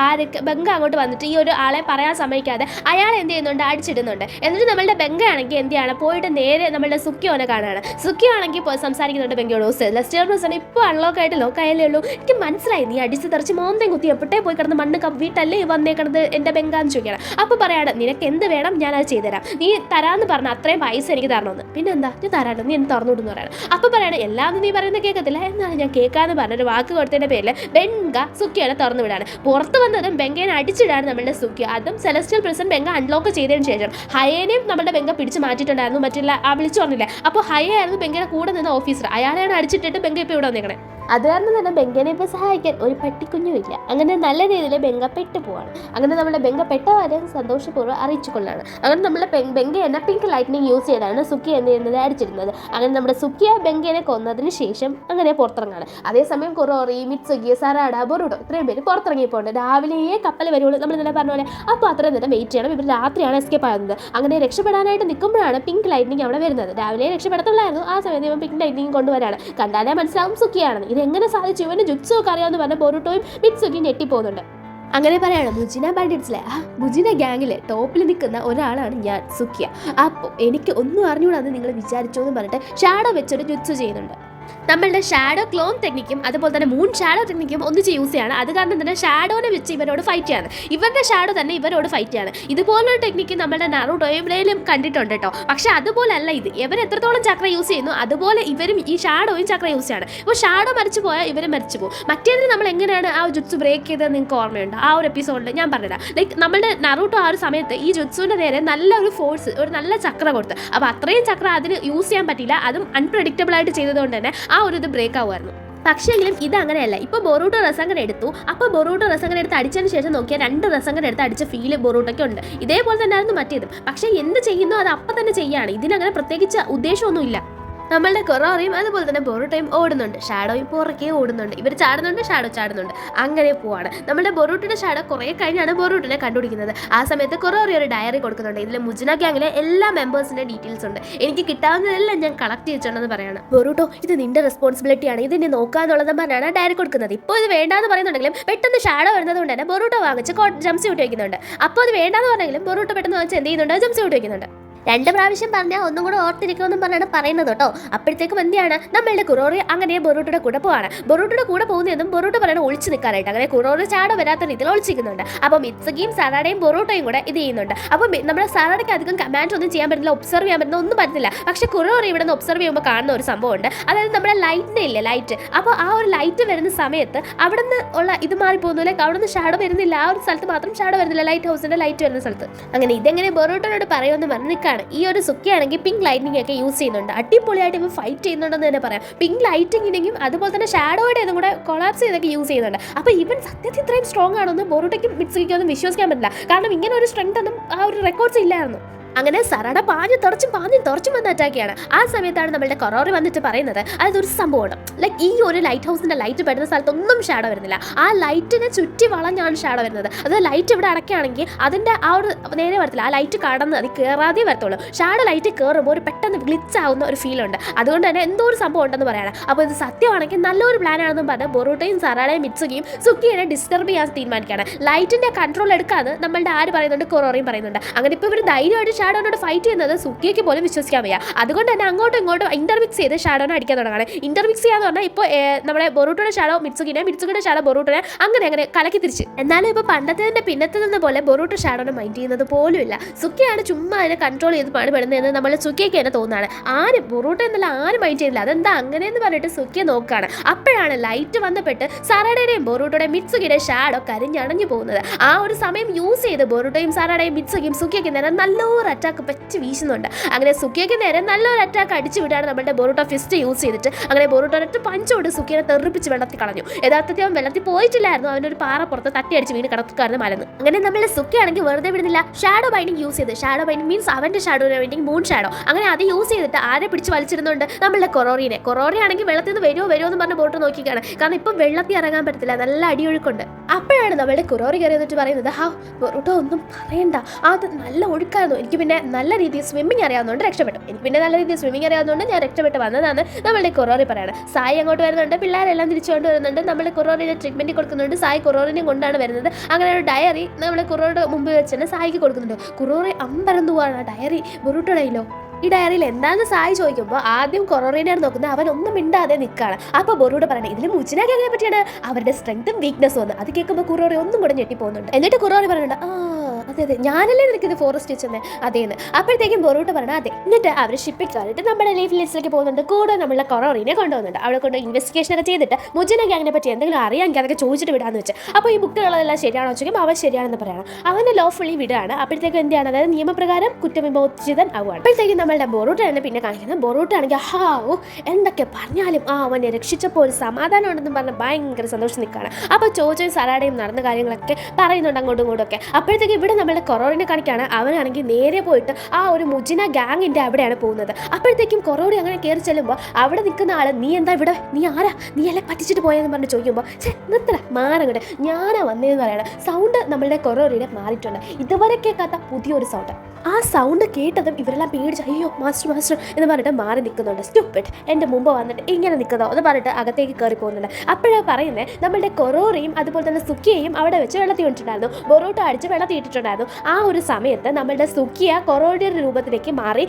ബെങ്ക അങ്ങോട്ട് വന്നിട്ട് ഈ ഒരു ആളെ പറയാൻ സമ്മതിക്കാതെ അയാൾ എന്ത് ചെയ്യുന്നുണ്ട്, അടിച്ചിടുന്നുണ്ട്. എന്നിട്ട് നമ്മളുടെ ബെങ്കയാണെങ്കിൽ എന്തിയാണ് പോയിട്ട് നേരെ നമ്മളുടെ സുക്കിയോനെ കാണുകയാണ്. സുക്കിയാണെങ്കിൽ സംസാരിക്കുന്നുണ്ട് ബെങ്കയോട്. സെലസ്റ്റിയൽ പ്രസന്റ് ഇപ്പോൾ അൺലോക്കായിട്ട് ലോക്കായാലേ ഉള്ളൂ, എനിക്ക് മനസ്സിലായി നീ അടിച്ച് തെറിച്ച് മോന്തയും കുത്തി എപ്പോഴേ പോയി കിടന്ന് മണ്ണ് വീട്ടല്ലേ വന്നേക്കണത് എൻ്റെ ബെങ്കാന്ന് ചോദിക്കണം. അപ്പോൾ പറയാണ് നിനക്ക് എന്ത് വേണം ഞാനത് ചെയ്തുതരാം, നീ തരാമെന്ന് പറഞ്ഞാൽ അത്രയും പൈസ എനിക്ക് തരണമെന്ന്. പിന്നെ എന്താ ഞാൻ തരാണ്ട് നീ എന്ന് തുറന്നുവിടുന്ന് പറയണം. അപ്പോൾ പറയാണ് എല്ലാം നീ പറയുന്നത് കേൾക്കത്തില്ല, എന്നാണ് ഞാൻ കേൾക്കാമെന്ന് പറഞ്ഞൊരു വാക്ക് കൊടുത്തതിൻ്റെ പേരിൽ ബെങ്ക സുക്കിയാണ് തുറന്നു വിടാണ്. പുറത്ത് വന്നതും ബെങ്കേനെ അടിച്ചിടാണ് നമ്മുടെ സുക്കി. അതും സെലസ്റ്റിയൽ പ്രസന്റ് ബെങ്ക അൺലോക്ക് ചെയ്തതിന് ശേഷം ഹയേനെയും നമ്മുടെ ബെങ്ക പിടിച്ച് മാറ്റിയിട്ടുണ്ടായിരുന്നു. മറ്റുള്ള വിളിച്ചു പറഞ്ഞില്ല, അപ്പോൾ ഹയ ആയിരുന്നു ബെങ്കയുടെ കൂടെ നിന്ന് ഓഫീസർ, അയാളെയാണ് അടിച്ചിട്ടിട്ട് ബെങ്ക ഇപ്പോൾ ഇവിടെ വന്നേക്കണേ. അത് കാരണം തന്നെ ബെങ്കനെ ഇപ്പോൾ സഹായിക്കാൻ ഒരു പട്ടിക്കുഞ്ഞുമില്ല. അങ്ങനെ നല്ല രീതിയിൽ ബെങ്ക പെട്ടു പോവാണ്. അങ്ങനെ നമ്മുടെ ബെങ്ക പെട്ടവരെ സന്തോഷപൂർവ്വം അറിയിച്ചു കൊള്ളാണ്. അങ്ങനെ നമ്മളെ ബെങ്ക എന്ന പിങ്ക് ലൈറ്റ്നിങ് യൂസ് ചെയ്താണ് സുക്കി എന്ത് ചെയ്യുന്നത് അടിച്ചിരുന്നത്. അങ്ങനെ നമ്മുടെ സുക്കിയ ബെങ്കനെ കൊന്നതിന് ശേഷം അങ്ങനെ പുറത്തിറങ്ങാണ്. അതേസമയം കൊറോറി, മിത്സുഗി, സറാഡ, ബൊറൂട്ടോ ഇത്രയും പേര് പുറത്തിറങ്ങിപ്പോണ്ട്. രാവിലെയേ കപ്പൽ വരുള്ളൂ നമ്മൾ ഇന്നലെ പറഞ്ഞ പോലെ. അപ്പോൾ അത്രയും നേരം വെയിറ്റ് ചെയ്യണം. ഇവർ രാത്രിയാണ് എസ്കേപ്പ് ആകുന്നത്. അങ്ങനെ രക്ഷപ്പെടാനായിട്ട് നിൽക്കുമ്പോഴാണ് പിങ്ക് ലൈറ്റ്നിങ് അവിടെ വരുന്നത്. രാവിലെ രക്ഷപ്പെടത്തുള്ളായിരുന്നു, ആ സമയത്ത് ഇവൻ പിങ്ക് ലൈറ്റ്നിങ് കൊണ്ടുവരാണ്. കണ്ടാലേ മനസ്സിലാവും സുക്കിയാണെന്ന്. ഇതെങ്ങനെ സാധിച്ചു, ഇവന് ജുറ്റ്സു ഒക്കെ അറിയാമെന്ന് പറഞ്ഞ ബൊറൂട്ടോയും മിത്സുഗിയും ഞെട്ടിപ്പോകുന്നുണ്ട്. അങ്ങനെ പറയാണ് മുജിന ബാൻഡിറ്റ്സിലെ മുജിന ഗ്യാങ്ങിലെ ടോപ്പിൽ നിൽക്കുന്ന ഒരാളാണ് ഞാൻ സുക്കിയ. അപ്പോൾ എനിക്ക് ഒന്നും അറിഞ്ഞുകൂടാന്ന് നിങ്ങൾ വിചാരിച്ചോ എന്ന് പറഞ്ഞിട്ട് ഷാഡോ വെച്ചൊരു ജുറ്റ്സു ചെയ്യുന്നുണ്ട്. നമ്മളുടെ ഷാഡോ ക്ലോൺ ടെക്നിക്കും അതുപോലെ തന്നെ മൂൺ ഷാഡോ ടെക്നിക്കും ഒന്നിച്ച് യൂസ് ചെയ്യാണ്. അത് കാരണം തന്നെ ഷാഡോനെ വെച്ച് ഇവരോട് ഫൈറ്റ് ചെയ്യാണ്. ഇവരുടെ ഷാഡോ തന്നെ ഇവരോട് ഫൈറ്റ് ചെയ്യാണ്. ഇതുപോലൊരു ടെക്നിക്ക് നമ്മുടെ നറൂട്ടോയിലും കണ്ടിട്ടുണ്ട് കേട്ടോ. പക്ഷെ അതുപോലല്ല ഇത്. ഇവർ എത്രത്തോളം ചക്ര യൂസ് ചെയ്യുന്നു അതുപോലെ ഇവരും ഈ ഷാഡോയും ചക്ര യൂസ് ചെയ്യാണ്. ഇപ്പോൾ ഷാഡോ മരിച്ചു പോയാൽ ഇവർ മരിച്ചു പോകും. മറ്റേതിന് നമ്മൾ എങ്ങനെയാണ് ആ ജുറ്റ്സു ബ്രേക്ക് ചെയ്തത് നിങ്ങൾക്ക് ഓർമ്മയുണ്ട്? ആ ഒരു എപ്പിസോഡിൽ ഞാൻ പറഞ്ഞില്ല. ലൈക്ക് നമ്മുടെ നറൂട്ടോ ആ ഒരു സമയത്ത് ഈ ജുറ്റ്സുവിൻ്റെ നേരെ നല്ലൊരു ഫോഴ്സ്, ഒരു നല്ല ചക്ര കൊടുത്ത്. അപ്പോൾ അത്രയും ചക്ര അതിന് യൂസ് ചെയ്യാൻ പറ്റില്ല. അതും അൺപ്രഡിക്റ്റബിൾ ആയിട്ട് ചെയ്തതുകൊണ്ട് തന്നെ ആ ഒരു ഇത് ബ്രേക്ക് ആവുമായിരുന്നു. പക്ഷേങ്കിലും ഇത് അങ്ങനെയല്ല. ഇപ്പോൾ ബൊറൂട്ടോ റസങ്കൻ എടുത്തു. അപ്പോൾ ബൊറൂട്ടോ റസങ്കൻ എടുത്ത് അടിച്ചതിന് ശേഷം നോക്കിയാൽ 2 റസങ്കൻ എടുത്ത് അടിച്ച ഫീല് ബൊറൂട്ടോയ്ക്ക് ഉണ്ട്. ഇതേപോലെ തന്നെ ആയിരുന്നു മറ്റേതും. പക്ഷേ എന്ത് ചെയ്യുന്നു അത് അപ്പം തന്നെ ചെയ്യുകയാണ്. ഇതിനങ്ങനെ പ്രത്യേകിച്ച് ഉദ്ദേശമൊന്നുമില്ല. നമ്മളുടെ കൊറോറിയും അതുപോലെ തന്നെ ബൊറൂട്ടോയും ഓടുന്നുണ്ട്. ഷാഡോയും പുറകെ ഓടുന്നുണ്ട്. ഇവർ ചാടുന്നുണ്ട്, ഷാഡോ ചാടുന്നുണ്ട്. അങ്ങനെ പോവാണ്. നമ്മുടെ ബൊറൂട്ടോയുടെ ഷാഡോ കുറേ കഴിഞ്ഞാണ് ബൊറൂട്ടോനെ കണ്ടുപിടിക്കുന്നത്. ആ സമയത്ത് കൊറോറി ഒരു ഡയറി കൊടുക്കുന്നുണ്ട്. ഇതിൽ മുജിന ഗ്യാങ്ങിലെ എല്ലാ മെമ്പേഴ്സിൻ്റെ ഡീറ്റെയിൽസ് ഉണ്ട്. എനിക്ക് കിട്ടാവുന്നതെല്ലാം ഞാൻ കളക്ട് ചെയ്തിട്ടുണ്ടെന്ന് പറയാണ്. ബൊറൂട്ടോ ഇത് നിന്റെ റെസ്പോൺസിബിലിറ്റിയാണ്, ഇതിനെ നോക്കാന്നുള്ളതെന്ന് പറഞ്ഞാണ് ഡയറി കൊടുക്കുന്നത്. ഇപ്പോൾ ഇത് വേണ്ടാന്ന് പറയുന്നുണ്ടെങ്കിലും പെട്ടെന്ന് ഷാഡോ വരുന്നത് കൊണ്ട് തന്നെ ബൊറൂട്ടോ വാങ്ങിച്ച് ജംസ് ഔട്ട് വയ്ക്കുന്നുണ്ട്. അപ്പോൾ അത് വേണ്ടാന്ന് പറഞ്ഞെങ്കിലും ബൊറൂട്ടോ പെട്ടെന്ന് വാങ്ങിച്ച് എന്ത് ചെയ്യുന്നുണ്ട്, ജംസ് ഔട്ട് വയ്ക്കുന്നുണ്ട്. 2 പ്രാവശ്യം പറഞ്ഞാൽ ഒന്നും കൂടെ ഓർത്തിരിക്കുമെന്നും പറഞ്ഞാണ് പറയുന്നത് കേട്ടോ. അപ്പോഴത്തേക്കും എന്തിയാണ് നമ്മളുടെ കുറോറി അങ്ങനെ ബൊറൂട്ടോയുടെ കൂടെ പോവാണ്. ബൊറൂട്ടോയുടെ കൂടെ പോകുന്നതും ബൊറൂട്ടോ പറയണം ഒളിച്ച് നിൽക്കാനായിട്ട്. അങ്ങനെ കുറോറി ചാടോ വരാത്ത രീതിയിൽ ഒളിച്ചിരിക്കുന്നുണ്ട്. അപ്പോൾ മിത്സുഗിയും സറാഡയും ബൊറൂട്ടോയും കൂടെ ഇത് ചെയ്യുന്നുണ്ട്. അപ്പോൾ നമ്മുടെ സറാഡയ്ക്ക് അധികം കമാൻഡ് ഒന്നും ചെയ്യാൻ പറ്റില്ല, ഒബ്സർവ് ചെയ്യാൻ പറ്റുന്ന ഒന്നും പറ്റില്ല. പക്ഷേ കുറോറി ഇവിടെ നിന്ന് ഒബ്സർവ് ചെയ്യുമ്പോൾ കാണുന്ന ഒരു സംഭവമുണ്ട്. അതായത് നമ്മുടെ ലൈറ്റിൻ്റെ ഇല്ലേ, ലൈറ്റ്. അപ്പോൾ ആ ഒരു ലൈറ്റ് വരുന്ന സമയത്ത് അവിടെ നിന്ന് ഉള്ള ഇത് മാറിപ്പോകുന്നില്ല. അവിടെ നിന്ന് ഷാഡോ വരുന്നില്ല. ആ ഒരു സ്ഥലത്ത് മാത്രം ഷാഡോ വരുന്നില്ല, ലൈറ്റ് ഹൗസിൻ്റെ ലൈറ്റ് വരുന്ന സ്ഥലത്ത്. അങ്ങനെ ഇതെങ്ങനെ ബൊറൂട്ടോയോട് പറയുമെന്ന് പറഞ്ഞ് നിൽക്കുകയാണ്. ഈ ഒരു സുക്കിയാണെങ്കിൽ പിങ്ക് ലൈറ്റിംഗ് ഒക്കെ യൂസ് ചെയ്യുന്നുണ്ട്. അടിപൊളിയായിട്ട് ഇവർ ഫൈറ്റ് ചെയ്യുന്നുണ്ടെന്ന് തന്നെ പറയാം. പിങ്ക് ലൈറ്റിങ്ങിനെയും അതുപോലെ തന്നെ ഷാഡോയുടെ ഇതും കൂടെ കൊളാപ്സ് ചെയ്തൊക്കെ യൂസ് ചെയ്യുന്നുണ്ട്. അപ്പോൾ ഇവൻ സത്യത്തിൽ ഇത്രയും സ്ട്രോങ് ആണെന്ന് ബൊറൂട്ടോയ്ക്കും മിത്സുഗിക്കും ഒന്നും വിശ്വസിക്കാൻ പറ്റില്ല. കാരണം ഇങ്ങനെ ഒരു സ്ട്രെങ്ത് ഒന്നും ആ ഒരു റെക്കോർഡ്സ് ഇല്ലായിരുന്നു. അങ്ങനെ സറാഡ പാഞ്ഞു തുറച്ചും വന്ന് അറ്റാക്ക് ചെയ്യാണ്. ആ സമയത്താണ് നമ്മളുടെ കൊറോറി വന്നിട്ട് പറയുന്നത് അതൊരു സംഭവമാണ്. ലൈക്ക് ഈ ഒരു ലൈറ്റ് ഹൗസിൻ്റെ ലൈറ്റ് പെടുന്ന സ്ഥലത്തൊന്നും ഷാഡോ വരുന്നില്ല. ആ ലൈറ്റിനെ ചുറ്റി വളഞ്ഞാണ് ഷാഡോ വരുന്നത്. അത് ലൈറ്റ് ഇവിടെ അടയ്ക്കുകയാണെങ്കിൽ അതിൻ്റെ ആ ഒരു നേരെ വരത്തില്ല. ആ ലൈറ്റ് കടന്ന് അത് കയറാതെ വരത്തുള്ളൂ. ഷാഡോ ലൈറ്റ് കയറുമ്പോൾ ഒരു പെട്ടെന്ന് ഗ്ലിച്ച് ആവുന്ന ഒരു ഫീലുണ്ട്. അതുകൊണ്ട് തന്നെ എന്തോ ഒരു സംഭവം ഉണ്ടെന്ന് പറയണം. അപ്പോൾ ഇത് സത്യമാണെങ്കിൽ നല്ലൊരു പ്ലാനാണെന്നും പറഞ്ഞ് ബൊറൂട്ടോയും സറാഡയും മിത്സുഗിയും സുക്കിയെ ഡിസ്റ്റർബ് ചെയ്യാൻ തീരുമാനിക്കുകയാണ്. ലൈറ്റിൻ്റെ കൺട്രോൾ എടുക്കാതെ നമ്മളുടെ ആര് പറയുന്നുണ്ട്, കൊറോറിയും പറയുന്നുണ്ട്. അങ്ങനെ ഇപ്പോൾ ഇവർ ധൈര്യമായിട്ട് ഷാഡോനോട് ഫൈറ്റ് ചെയ്യുന്നത് സുക്കിയയ്ക്ക് പോലും വിശ്വസിക്കാൻ വയ്യ. അതുകൊണ്ട് തന്നെ അങ്ങോട്ടും ഇങ്ങോട്ടും ഇന്റർമിക്സ് ചെയ്ത് ഷാഡോനെ അടിക്കാൻ തുടങ്ങാണ്. ഇന്റർമിക്സ് ചെയ്യാന്ന് പറഞ്ഞാൽ ഇപ്പോൾ നമ്മുടെ ബൊറൂട്ടോയുടെ ഷാഡോ മിത്സുഗിയുടെ ഷാഡോ ബൊറൂട്ടോനെ അങ്ങനെ കലക്കി തിരിച്ച്. എന്നാലും ഇപ്പോൾ പണ്ടത്തെ പിന്നത്തെ നിന്ന് പോലെ ബൊറൂട്ടോ ഷാഡോനെ മൈൻഡ് ചെയ്യുന്നത് പോലും ഇല്ല. സുക്കിയാണ് ചുമ്മാ അതിനെ കൺട്രോൾ ചെയ്ത് പണിപ്പെടുന്നതെന്ന് നമ്മൾ സുക്കിയയ്ക്ക് തന്നെ തോന്നുകയാണ്. ആരും ബൊറൂട്ടോ എന്നല്ല ആരും മൈൻഡ് ചെയ്തില്ല. അതെന്താ അങ്ങനെയെന്ന് പറഞ്ഞിട്ട് സുക്കിയെ നോക്കുകയാണ്. അപ്പോഴാണ് ലൈറ്റ് വന്നപ്പെട്ട് സറാഡയുടെയും ബൊറൂട്ടോയുടെയും മിത്സുഗിയുടെയും ഷാഡോ കരിഞ്ഞണഞ്ഞു പോകുന്നത്. ആ ഒരു സമയം യൂസ് ചെയ്ത് ബൊറൂട്ടോയും സറാഡയും മിത്സുഗിയും സുക്കിയയ്ക്ക് നേരെ നല്ലൊരു അറ്റാക്ക് പറ്റി വീശുന്നുണ്ട്. അങ്ങനെ സുക്കിയയ്ക്ക് നേരെ നല്ലൊരു അറ്റാക്ക് അടിച്ചു വിടാണ് നമ്മുടെ ബൊറൂട്ടോ ഫിസ്റ്റ് യൂസ് ചെയ്തിട്ട്. അങ്ങനെ ബൊറൂട്ടോനെ പഞ്ചോട് സുക്കിയെ തെറിപ്പിച്ച് വെള്ളത്തിൽ കളഞ്ഞു. യഥാർത്ഥത്തിൽ അവൻ വെള്ളത്തിൽ പോയിട്ടില്ലായിരുന്നു. അവനൊരു പാറ പുറത്ത് തട്ടി അടിച്ച് വീണ് കിടക്കായിരുന്നു മലന്ന്. അങ്ങനെ നമ്മളെ സുക്കിയാണെങ്കിൽ വെറുതെ വിടുന്നില്ല. ഷാഡോ ബൈൻഡിങ് യൂസ് ചെയ്ത്, ഷാഡോ ബൈൻഡിങ് മീൻസ് അവൻ്റെ ഷാഡോ ബൈൻഡിങ് മൂൺ ഷാഡോ. അങ്ങനെ അത് യൂസ് ചെയ്തിട്ട് ആരെ പിടിച്ച് വലിച്ചിരുന്നുണ്ട്, നമ്മളുടെ കൊറോറി ആണെങ്കിൽ വെള്ളത്തിൽ നിന്ന് വരുമോ എന്ന് പറഞ്ഞ് ബോട്ട് നോക്കിക്കാണ്. കാരണം ഇപ്പം വെള്ളത്തിൽ ഇറങ്ങാൻ പറ്റത്തില്ല, നല്ല അടിയൊഴുക്കുണ്ട്. അപ്പോഴാണ് നമ്മുടെ കുറോറി കയറി എന്നിട്ട് പറയുന്നത്, ഹാ ബൊറൂട്ടോ ഒന്നും പറയണ്ട, അത് നല്ല ഒഴുക്കായിരുന്നു, എനിക്ക് പിന്നെ നല്ല രീതിയിൽ സ്വിമ്മിങ് അറിയാവുന്നതുകൊണ്ട് രക്ഷപ്പെട്ടു, എനിക്ക് പിന്നെ നല്ല രീതിയിൽ സ്വിമ്മിങ് അറിയാവുന്നതുകൊണ്ട് ഞാൻ രക്ഷപ്പെട്ട് വന്നതാണ് നമ്മളുടെ കുറോറി പറയാണ്. സായി അങ്ങോട്ട് വരുന്നുണ്ട്, പിള്ളേരെല്ലാം തിരിച്ചുകൊണ്ട് വരുന്നുണ്ട്, നമ്മുടെ കുറോറിനെ ട്രീറ്റ്മെൻറ്റ് കൊടുക്കുന്നുണ്ട്. സായി കുറോറിനെയും കൊണ്ടാണ് വരുന്നത്. അങ്ങനെ ഒരു ഡയറി നമ്മുടെ കുറോറിയുടെ മുമ്പിൽ വെച്ച് തന്നെ സായിക്ക് കൊടുക്കുന്നുണ്ട്. കുറോറി അമ്പരന്ന് പോവാണ്, ഡയറി ബൊറൂട്ടോടയിലോ. ഈ ഡയറിയിൽ എന്താണെന്ന് സായി ചോദിക്കുമ്പോൾ ആദ്യം കൊറോറിനെയാണ് നോക്കുന്നത്. അവൻ ഒന്നും മിണ്ടാതെ നിൽക്കുകയാണ്. അപ്പോൾ ബൊറൂട്ടോ പറയണേ, ഇതിൽ മുച്ചിനാക്കി എങ്ങനെ പറ്റിയാണ് അവരുടെ സ്ട്രെങ്ത്തും വീക്ക്നെസ്സും ഒന്ന്. അത് കേൾക്കുമ്പോൾ കുറോറി ഒന്നും കൂടെ ഞെട്ടിപ്പോകുന്നുണ്ട്. എന്നിട്ട് കുറോറി പറയുന്നുണ്ട്, അതെ ഞാനല്ലേ നിനക്കിത് ഫോറസ്റ്റ് വെച്ചെന്ന് അതേന്ന്. അപ്പോഴത്തേക്കും ബൊറൂട്ടോ പറഞ്ഞാൽ അതെ. എന്നിട്ട് അവർ ഷിപ്പിൽ കയറിയിട്ട് നമ്മുടെ ലൈഫ് ലിസ്റ്റിലേക്ക് പോകുന്നുണ്ട്. കൂടെ നമ്മളെ കൊറോറിനെ കൊണ്ടുപോകുന്നുണ്ട്. അവിടെ കൊണ്ട് ഇൻവെസ്റ്റിഗേഷൻ ഒക്കെ ചെയ്തിട്ട് മുജിനൊക്കെ അതിനെ പറ്റി എന്തെങ്കിലും അറിയാമെങ്കിൽ അതൊക്കെ ചോദിച്ചിട്ട് വിടാന്ന് വെച്ച്. അപ്പോൾ ഈ ബുക്കുകളെല്ലാം ശരിയാണോ ചോദിക്കുമ്പോൾ അവൻ ശരിയാണെന്ന് പറയണം. അവനെ ലോഫുള്ളി വിടുകയാണ്. അപ്പോഴത്തേക്കും എന്താണ്, അതായത് നിയമപ്രകാരം കുറ്റവിമോചിതൻ ആവുകയാണ്. അപ്പോഴത്തേക്കും നമ്മളുടെ ബൊറൂട്ടോയാണ് പിന്നെ കാണിക്കുന്നത്. ബൊറൂട്ടോ ആണെങ്കിൽ എന്തൊക്കെ പറഞ്ഞാലും അവനെ രക്ഷിച്ചപ്പോൾ ഒരു സമാധാനം ഉണ്ടെന്ന് പറഞ്ഞ് ഭയങ്കര സന്തോഷം നിൽക്കുകയാണ്. അപ്പോൾ ചോദിച്ചും സലാഡയും നടന്ന കാര്യങ്ങളൊക്കെ പറയുന്നുണ്ട് അങ്ങോട്ടും ഇങ്ങോട്ടും ഒക്കെ. അപ്പോഴത്തേക്കും ഇവിടെ നമ്മളുടെ കൊറോറിനെ കാണിക്കുകയാണ്. അവനാണെങ്കിൽ നേരെ പോയിട്ട് ആ ഒരു മുജിന ഗാങ്ങിൻ്റെ അവിടെയാണ് പോകുന്നത്. അപ്പോഴത്തേക്കും കൊറോറി അങ്ങനെ കയറി ചെല്ലുമ്പോൾ അവിടെ നിൽക്കുന്ന ആൾ, നീ എന്താ ഇവിടെ, നീ ആരാ, നീ എല്ലാം പറ്റിച്ചിട്ട് പോയെന്ന് പറഞ്ഞ് ചോദിക്കുമ്പോൾ നിർത്തല മാറങ്ങോട്ട് ഞാനാ വന്നതെന്ന് പറയണം. സൗണ്ട് നമ്മളുടെ കൊറോറിയുടെ മാറിയിട്ടുണ്ട്. ഇതുവരെ കേൾക്കാത്ത പുതിയൊരു സൗണ്ട്. ആ സൗണ്ട് കേട്ടതും ഇവരെല്ലാം പേടിച്ച് അയ്യോ മാസ്റ്റർ എന്ന് പറഞ്ഞിട്ട് മാറി നിൽക്കുന്നുണ്ട്. സ്റ്റുപ്പിഡ്, എൻ്റെ മുമ്പ് വന്നിട്ട് ഇങ്ങനെ നിൽക്കുന്നോ എന്ന് പറഞ്ഞിട്ട് അകത്തേക്ക് കയറി പോകുന്നുണ്ട്. അപ്പോഴാണ് പറയുന്നത്, നമ്മളുടെ കൊറോറിയും അതുപോലെ തന്നെ സുക്കിയയും അവിടെ വെച്ച് വെള്ളത്തിൽ ഇട്ടിട്ടുണ്ടായിരുന്നു. ബൊറൂട്ടോ അടിച്ച് വെള്ളത്തിൽ ഇട്ടിട്ടുണ്ടായിരുന്നു. ആ ഒരു സമയത്ത് നമ്മളുടെ സുക്കിയ കൊറോറിയുടെ രൂപത്തിലേക്ക് മാറി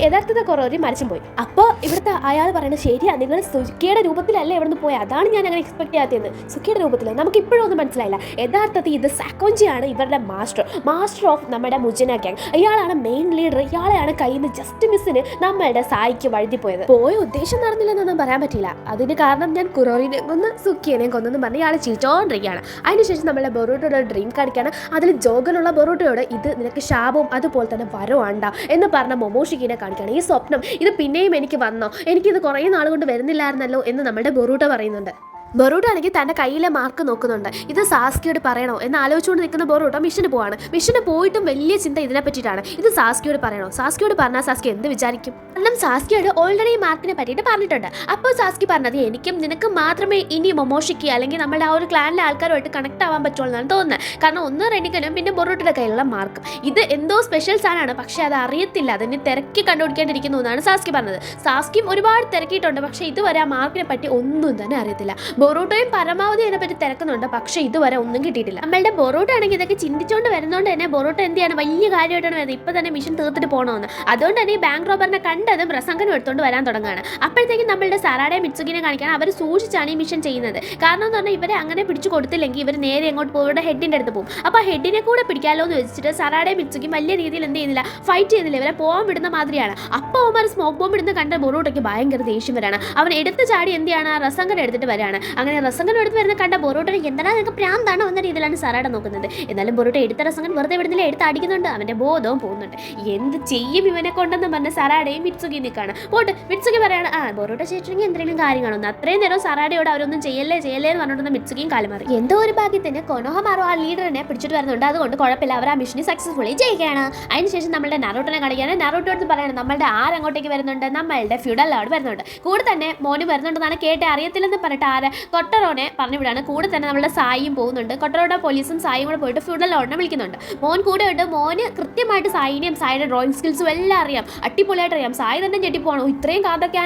യഥാർത്ഥത്തെ കൊറോറി മരിച്ചും പോയി. അപ്പോൾ ഇവിടുത്തെ അയാൾ പറയുന്നത്, ശരിയാ നിങ്ങൾ സുക്കിയുടെ രൂപത്തിലല്ലേ ഇവിടെ നിന്ന് പോയത്, അതാണ് ഞാൻ അങ്ങനെ എക്സ്പെക്ട് ചെയ്യാത്തതെന്ന്. സുക്കിയുടെ രൂപത്തിൽ നമുക്ക് ഇപ്പോഴും ഒന്നും മനസ്സിലായില്ല. യഥാർത്ഥത്തിൽ ഇത് സാക്കോഞ്ചിയാണ് ഇവരുടെ മാസ്റ്റർ ഓഫ് നമ്മുടെ മുജിന ഗ്യാങ്. ഇയാളാണ് മെയിൻ ലീഡർ. ഇയാളെയാണ് കയ്യിൽ നിന്ന് ജസ്റ്റ് മിസ്സിന് നമ്മളുടെ സായിക്ക് വഴുതിപ്പോയത്. പോയ ഉദ്ദേശം നടന്നില്ലെന്നൊന്നും പറയാൻ പറ്റില്ല. അതിന് കാരണം ഞാൻ കുറോറിനെ കൊന്ന് സുക്കിയനെയും കൊന്നെന്ന് പറഞ്ഞ് ഇയാൾ ചീറ്റോണ്ടിരിക്കുകയാണ്. അതിനുശേഷം നമ്മളെ ബൊറൂട്ടോയുടെ ഡ്രീം കാണിക്കുകയാണ്. അതിൽ ജോഗനുള്ള ബൊറൂട്ടോയോട് ഇത് നിനക്ക് ശാപവും അതുപോലെ തന്നെ വരവാണ്ട എന്ന് പറഞ്ഞ മൊമോഷിക്കിനെ കാണിക്കുകയാണ്. ഈ സ്വപ്നം ഇത് പിന്നെയും എനിക്ക് വന്നോ, എനിക്കിത് കുറേ നാൾ കൊണ്ട് വരുന്നില്ലായിരുന്നല്ലോ എന്ന് നമ്മുടെ ബൊറൂട്ടോ പറയുന്നുണ്ട്. ബൊറൂട്ടോ ആണെങ്കിൽ തൻ്റെ കയ്യിലെ മാർക്ക് നോക്കുന്നുണ്ട്. ഇത് സാസ്കിയോട് പറയണോ എന്ന് ആലോചിച്ചുകൊണ്ട് നിൽക്കുന്ന ബൊറൂട്ടോ മിഷന് പോവാണ്. മിഷന് പോയിട്ടും വലിയ ചിന്ത ഇതിനെ പറ്റിയിട്ടാണ്. ഇത് സാസ്കിയോട് പറയണോ, സാസ്കിയോട് പറഞ്ഞാൽ സാസ്കി എന്ത് വിചാരിക്കും? കാരണം സാസ്കിയോട് ഓൾറെഡി മാർക്കിനെ പറ്റിയിട്ട് പറഞ്ഞിട്ടുണ്ട്. അപ്പോൾ സാസ്കി പറഞ്ഞത് എനിക്കും നിനക്കും മാത്രമേ ഇനി മൊമോഷിക്ക് അല്ലെങ്കിൽ നമ്മുടെ ആ ഒരു ക്ലാനിലെ ആൾക്കാരുമായിട്ട് കണക്ട് ആവാൻ പറ്റുള്ളൂ എന്നാണ് തോന്നുന്നത്. കാരണം ഒന്ന് റെനിക്കനും പിന്നെ ബൊറൂട്ടോയുടെ കയ്യിലുള്ള മാർക്ക് ഇത് എന്തോ സ്പെഷ്യൽ സാധനമാണ്, പക്ഷേ അത് അറിയത്തില്ല, അതിന് തിരക്കി കണ്ടുപിടിക്കേണ്ടിയിരിക്കുന്നു എന്നാണ് സാസ്കി പറഞ്ഞത്. സാസ്കിയും ഒരുപാട് തിരക്കിയിട്ടുണ്ട്, പക്ഷേ ഇതുവരെ ആ മാർക്കിനെ പറ്റി ഒന്നും തന്നെ അറിയത്തില്ല. ബൊറൂട്ടോയും പരമാവധി അതിനെപ്പറ്റി തിരക്കുന്നുണ്ട്, പക്ഷേ ഇതുവരെ ഒന്നും കിട്ടിയിട്ടില്ല. നമ്മളുടെ ബൊറൂട്ടോ ആണെങ്കിൽ ഇതൊക്കെ ചിന്തിച്ചുകൊണ്ട് വരുന്നതുകൊണ്ട് തന്നെ ബൊറൂട്ടോ എന്ത് ചെയ്യാണ്, വലിയ കാര്യമായിട്ടാണ് വരുന്നത്. ഇപ്പം തന്നെ മിഷൻ തീർത്തിട്ട് പോകണമെന്ന്. അതുകൊണ്ട് തന്നെ ഈ ബാങ്ക് റോബറിനെ കണ്ടതും റസങ്കനും എടുത്തുകൊണ്ട് വരാൻ തുടങ്ങുകയാണ്. അപ്പോഴത്തേക്കും നമ്മളുടെ സറാഡയെ മിറ്റ്സുകിനെ കാണിക്കാൻ അവർ സൂക്ഷിച്ചാണ് ഈ മിഷൻ ചെയ്യുന്നത്. കാരണം എന്ന് പറഞ്ഞാൽ ഇവരെ അങ്ങനെ പിടിച്ചു കൊടുത്തില്ലെങ്കിൽ ഇവർ നേരെ എങ്ങോട്ട് പോകും, ഇവരുടെ ഹെഡിൻ്റെ അടുത്ത് പോകും. അപ്പോൾ ആ ഹെഡിനെ കൂടെ പിടിക്കാമല്ലോ എന്ന് വെച്ചിട്ട് സറാഡയെ മിറ്റ്സുകിയും വലിയ രീതിയിൽ എന്ത് ചെയ്യുന്നില്ല, ഫൈറ്റ് ചെയ്യുന്നില്ല, ഇവരെ പോകാൻ വിടുന്ന മാതിരിയാണ്. അപ്പോൾ അവന്മാർ സ്മോക്ക് ബോംബ് ഇടുന്ന കണ്ട ബൊറൂട്ടോയ്ക്ക് ഭയങ്കര ദേഷ്യം വരാണ്. അവൻ എടുത്ത് ചാടി എന്ത് ചെയ്യാണ്, റസങ്കനെ എടുത്തിട്ട് വരാണ്. അങ്ങനെ റസങ്കൻ എടുത്ത് വരുന്ന കണ്ട ബൊറൂട്ടോയ്ക്ക് എന്താണ് നിനക്ക് പ്രാന്താണോ എന്ന രീതിയിലാണ് സറാഡ നോക്കുന്നത്. എന്നാലും ബൊറൂട്ടോ എടുത്ത റസങ്കൻ വെറുതെ വിടുന്നില്ല, എടുത്ത് അടിക്കുന്നുണ്ട്. അവൻ്റെ ബോധവും പോകുന്നുണ്ട്. എന്ത് ചെയ്യും ഇവനെ കൊണ്ടെന്ന് പറഞ്ഞ സറാഡയും മിറ്റ്സുകി നിൽക്കുകയാണ്. പോട്ട് മിറ്റ്സുകി പറയാണ്, ബൊറൂട്ടോ ചേച്ചിക്ക് എന്തെങ്കിലും കാര്യം കാണുന്നു. അത്രയും നേരം സറാഡയോട് അവരൊന്നും ചെയ്യല്ലേ എന്ന് പറഞ്ഞിട്ട് മിറ്റ്സുകിയും കാലുമാറി. എന്തോ ഒരു ഭാഗ്യത്തിന് കൊനോഹമാറോ ആ ലീഡറിനെ പിടിച്ചിട്ട് വരുന്നുണ്ട്. അതുകൊണ്ട് കുഴപ്പമില്ല, അവർ ആ മിഷനെ സക്സസ്ഫുള്ളി ജയിക്കുകയാണ്. അതിനുശേഷം നമ്മളുടെ നറൂട്ടോനെ കാണിക്കുകയാണ്. നറൂട്ടോ എടുത്ത് പറയണം, നമ്മളുടെ ആരങ്ങോട്ടേക്ക് വരുന്നുണ്ട്, നമ്മളുടെ ഫ്യൂഡൽ ലോർഡ് വരുന്നുണ്ട്. കൂടെ തന്നെ മോന് വരുന്നുണ്ടെന്നാണ് കേട്ടെ, അറിയത്തില്ലെന്ന് പറഞ്ഞിട്ട് കൊട്ടറോനെ പറഞ്ഞു വിടാണ്. കൂടെ തന്നെ നമ്മളുടെ സായിയും പോകുന്നുണ്ട്. കൊട്ടറോടെ പോലീസും സായിയും കൂടെ പോയിട്ട് ഫ്യൂഡൽ ലോർഡിനെ വിളിക്കുന്നുണ്ട്. മോൻ കൂടെ ഉണ്ട്. മോന് കൃത്യമായിട്ട് സായിനെയും സായിയുടെ ഡ്രോയിങ് സ്കിൽസും എല്ലാം അറിയാം, അടിപൊളിയായിട്ട് അറിയാം. സായി തന്നെ ഞെട്ടിപ്പോണോ, ഇത്രയും കാർഡൊക്കെ ആ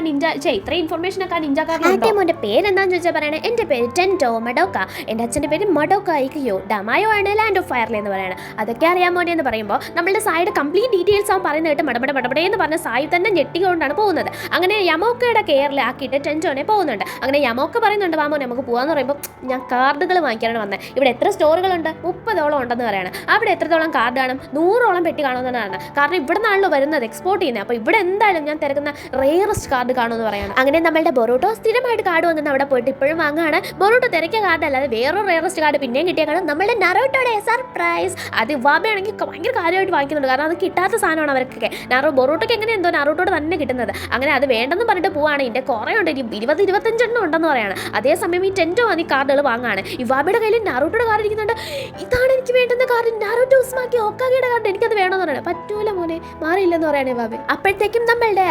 ഇത്രയും ഇൻഫർമേഷനൊക്കെ ആ നിഞ്ചാക്കാരുടെ. മോൻ്റെ പേരെന്താണെന്ന് ചോദിച്ചാൽ പറയണേ, എൻ്റെ പേര് ടെൻറ്റോ മഡോക്ക, എൻ്റെ അച്ഛൻ്റെ പേര് മഡോക്ക ഇക്കയോ, ഡമായോ ആണ് ലാൻഡ് ഓഫ് ഫയർലി എന്ന് പറയണം. അതൊക്കെ അറിയാൻ മോനെ എന്ന് പറയുമ്പോൾ നമ്മളുടെ സായിയുടെ കംപ്ലീറ്റ് ഡീറ്റെയിൽസ് അവൻ പറയുന്നത് കേട്ട് മടപടേ എന്ന് പറഞ്ഞ സായി തന്നെ ഞെട്ടിക്കൊണ്ടാണ് പോകുന്നത്. അങ്ങനെ യമോക്കയുടെ കെയറിൽ ആക്കിയിട്ട് ടെൻറ്റോനെ പോകുന്നുണ്ട്. അങ്ങനെ യമോക്ക പറയുന്നുണ്ട്, വാമോനെ നമുക്ക് പോകാമെന്ന് പറയുമ്പോൾ, ഞാൻ കാർഡുകൾ വാങ്ങിക്കാനാണ് വന്നത്. ഇവിടെ എത്ര സ്റ്റോറുകളുണ്ട്, 30ഓളം ഉണ്ടെന്ന് പറയണം. അവിടെ എത്രത്തോളം കാർഡ് കാണും, 100ഓളം പെട്ടി കാണുമെന്നാണ്. കാരണം ഇവിടെ നിന്നാണല്ലോ വരുന്നത്, എക്സ്പോർട്ട് ചെയ്യുന്നത്. അപ്പോൾ ഇവിടെ എന്തായാലും ഞാൻ തിരക്കുന്ന റെയറസ്റ്റ് കാർഡ് കാണുമെന്ന് പറയണം. അങ്ങനെ നമ്മളുടെ ബൊറൂട്ടോ സ്ഥിരമായിട്ട് കാർഡ് വന്നിട്ട് അവിടെ പോയിട്ട് ഇപ്പോഴും വാങ്ങുകയാണ്. ബൊറൂട്ടോ തിരക്കിയ കാർഡ് അല്ലാതെ വേറൊരു റെയറസ്റ്റ് കാർഡ് പിന്നെയും കിട്ടിയേക്കാണ്. നമ്മളുടെ നറൂട്ടോയുടെ സർപ്രൈസ്. അത് വാമയാണെങ്കിൽ ഭയങ്കര കാര്യമായിട്ട് വാങ്ങിക്കുന്നുണ്ട്. കാരണം അത് കിട്ടാത്ത സാധനമാണ് അവർക്കൊക്കെ. ബൊറൂട്ടോക്ക് എങ്ങനെ എന്തോ നറൂട്ടോട് തന്നെ കിട്ടുന്നത്. അങ്ങനെ അത് വേണ്ടെന്ന് പറഞ്ഞിട്ട് പോവാണ്. ഇതിൻ്റെ കുറേ ഉണ്ട്, 20-25 ഉണ്ടെന്ന് പറയാണ്. അതേ അതേസമയം ഈ ടെൻറ്റോ വന്ന് ഈ കാർഡുകൾ വാങ്ങാണ്. ഇവാബയുടെ കയ്യിൽ നാറൂട്ടോയുടെ കാർഡ് ഇരിക്കുന്നുണ്ട്. ഇതാണ് എനിക്ക് വേണ്ടുന്ന കാർഡ്, നാറൂട്ടോ ഉസ്മാക്കി ഹൊക്കാഗെയുടെ കാർഡ്, എനിക്കത് വേണമെന്ന് പറയണം. പറ്റൂല മോനെ, മാറിയില്ലെന്ന് പറയണേ ഇവാബെ. അപ്പോഴത്തേക്കും നമ്മളുടെ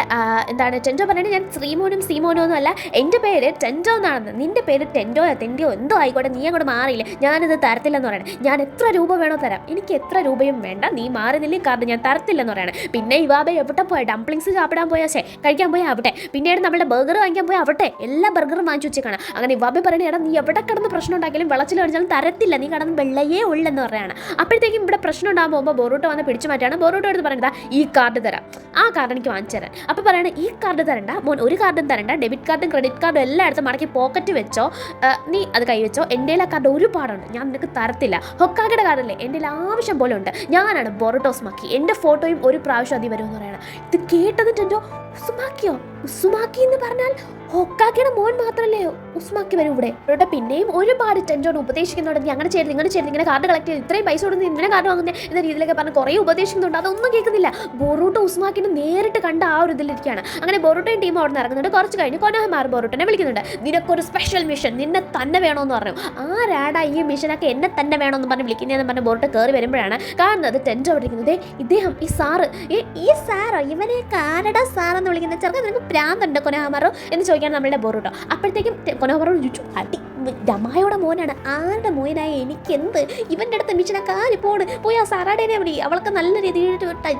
ടെൻറ്റോ പറയുന്നത് ഞാൻ ശ്രീമോനും സീമോനും ഒന്നും അല്ല, എൻ്റെ പേര് ടെൻറ്റോ എന്നാണെന്ന്. നിന്റെ പേര് ടെൻറ്റോയോ എന്തോ ആയിക്കോട്ടെ, നീ അങ്ങോട്ട് മാറിയില്ല, ഞാനിത് തരത്തില്ലെന്ന് പറയണം. ഞാൻ എത്ര രൂപ വേണോ തരാം, എനിക്ക് എത്ര രൂപയും വേണ്ട, നീ മാറുന്നില്ല, ഈ കാർഡ് ഞാൻ തരത്തില്ലെന്ന് പറയണം. പിന്നെ ഇവാബ എവിടെ പോയാൽ ഡംപ്ലിങ്സ് ചാപ്പിടാൻ പോയാൽ കഴിക്കാൻ പോയാൽ അവിടെ, പിന്നീട് നമ്മുടെ ബർഗർ വാങ്ങിക്കാൻ പോയാൽ അവിടെ, എല്ലാ ബർഗറും വാങ്ങിച്ചു വെച്ചേക്കാണ്. അങ്ങനെ ഇവാബ പറയണേ, എടാ നീ എവിടെ കിടന്ന് പ്രശ്നം ഉണ്ടാക്കിയാലും വെള്ളച്ചിൽ അടിച്ചാലും തരത്തില്ല, നീ കിടന്ന് വെള്ളയേ ഉള്ളെന്ന് പറയുകയാണ്. അപ്പോഴത്തേക്കും ഇവിടെ പ്രശ്നം ഉണ്ടാകുമ്പോൾ ബൊറൂട്ടോ വന്ന് പിടിച്ചു മാറ്റാണ്. ബൊറൂട്ടോ എടുത്ത് പറയുന്നത് ഈ കാർഡ് തരാം, ആ കാർഡ് എനിക്ക് വാങ്ങിച്ചു തരാൻ. അപ്പോൾ പറയണേ ഈ കാർഡ് തരണ്ട മോൻ, ഒരു കാർഡും തരണ്ട, ഡെബിറ്റ് കാർഡും ക്രെഡിറ്റ് കാർഡും എല്ലാം എടുത്ത് മടക്കി പോക്കറ്റ് വെച്ചോ, നീ അത് കൈവച്ചോ, എൻ്റെ ആ കാർഡ് ഒരുപാടുണ്ട്, ഞാൻ നിനക്ക് തരത്തില്ല. ഹൊക്കാഗെയുടെ കാർഡല്ലേ എൻ്റെ ആവശ്യം പോലെ ഉണ്ട്, ഞാനാണ് ബൊറൂട്ടോ ഉസ്മാക്കി, എൻ്റെ ഫോട്ടോയും ഒരു പ്രാവശ്യം അതി വരുമെന്ന് പറയണം. ഇത് കേട്ടതിട്ടോ ഉസ്മാക്കിയോ, ഉസ്മാക്കി എന്ന് പറഞ്ഞാൽ ഹൊക്കാഗെയുടെ മോൻ മാത്രമല്ലേ ഉസ്മാക്കി വരും ഇവിടെ. ഇവിടെ പിന്നെയും ഒരുപാട് ടെൻറ്റോട് ഉപദേശിക്കുന്നുണ്ട്, നീ അങ്ങനെ ചെയ്ത് ഇങ്ങനെ കാർഡ് കളക്ട് ചെയ്ത് ഇത്രയും പൈസ കൊടുത്ത് ഇങ്ങനെ കാർഡ് വാങ്ങുന്നത് എന്ന രീതിയിലൊക്കെ പറഞ്ഞ് കുറേ ഉപദേശിക്കുന്നുണ്ട്. അതൊന്നും കേൾക്കുന്നില്ല. ബൊറൂട്ടോ ഉസ്മാക്കിനെ നേരിട്ട് കണ്ട ആ ഒരു ഇതിലിരിക്കുകയാണ്. അങ്ങനെ ബൊറൂട്ടോയും ടീം അവിടെ നിന്ന് ഇറങ്ങുന്നുണ്ട്. കുറച്ച് കഴിഞ്ഞ് കൊനോഹമാർ ബൊറൂട്ടോനെ വിളിക്കുന്നുണ്ട്. നിനക്കൊരു സ്പെഷ്യൽ മിഷൻ, നിന്നെ തന്നെ വേണമെന്ന് പറഞ്ഞു. ആരാടാ ഈ മിഷനൊക്കെ എന്നെ തന്നെ വേണമെന്ന് പറഞ്ഞ് വിളിക്കുന്നതെന്ന് പറഞ്ഞ് ബൊറൂട്ടോ കയറി വരുമ്പോഴാണ് കാണുന്നത് ടെൻറ്റോ അവിടെ ഇരിക്കുന്നത്. ഇദ്ദേഹം ഈ സാറ്, ഈ സാറോ, ഇവനെ കാനഡ സാറെന്ന് വിളിക്കുന്ന ചെറുക്കാൻ നിനക്ക് പ്രാന്തുണ്ട് കൊനോഹമാറോ എന്ന് ചോദിക്കാൻ നമ്മളുടെ ബൊറൂട്ടോ. അപ്പോഴത്തേക്കും കൊനോഹമാറോ ചോദിച്ചു, അടി ഡമായോടെ മോനാണ്, ആരുടെ മോനായ എനിക്കെന്ത്, ഇവൻ്റെ അടുത്ത് മിഷനൊക്കെ പോയി ആ സാറാടേനെ വിളി, അവൾക്ക് നല്ല രീതിയിൽ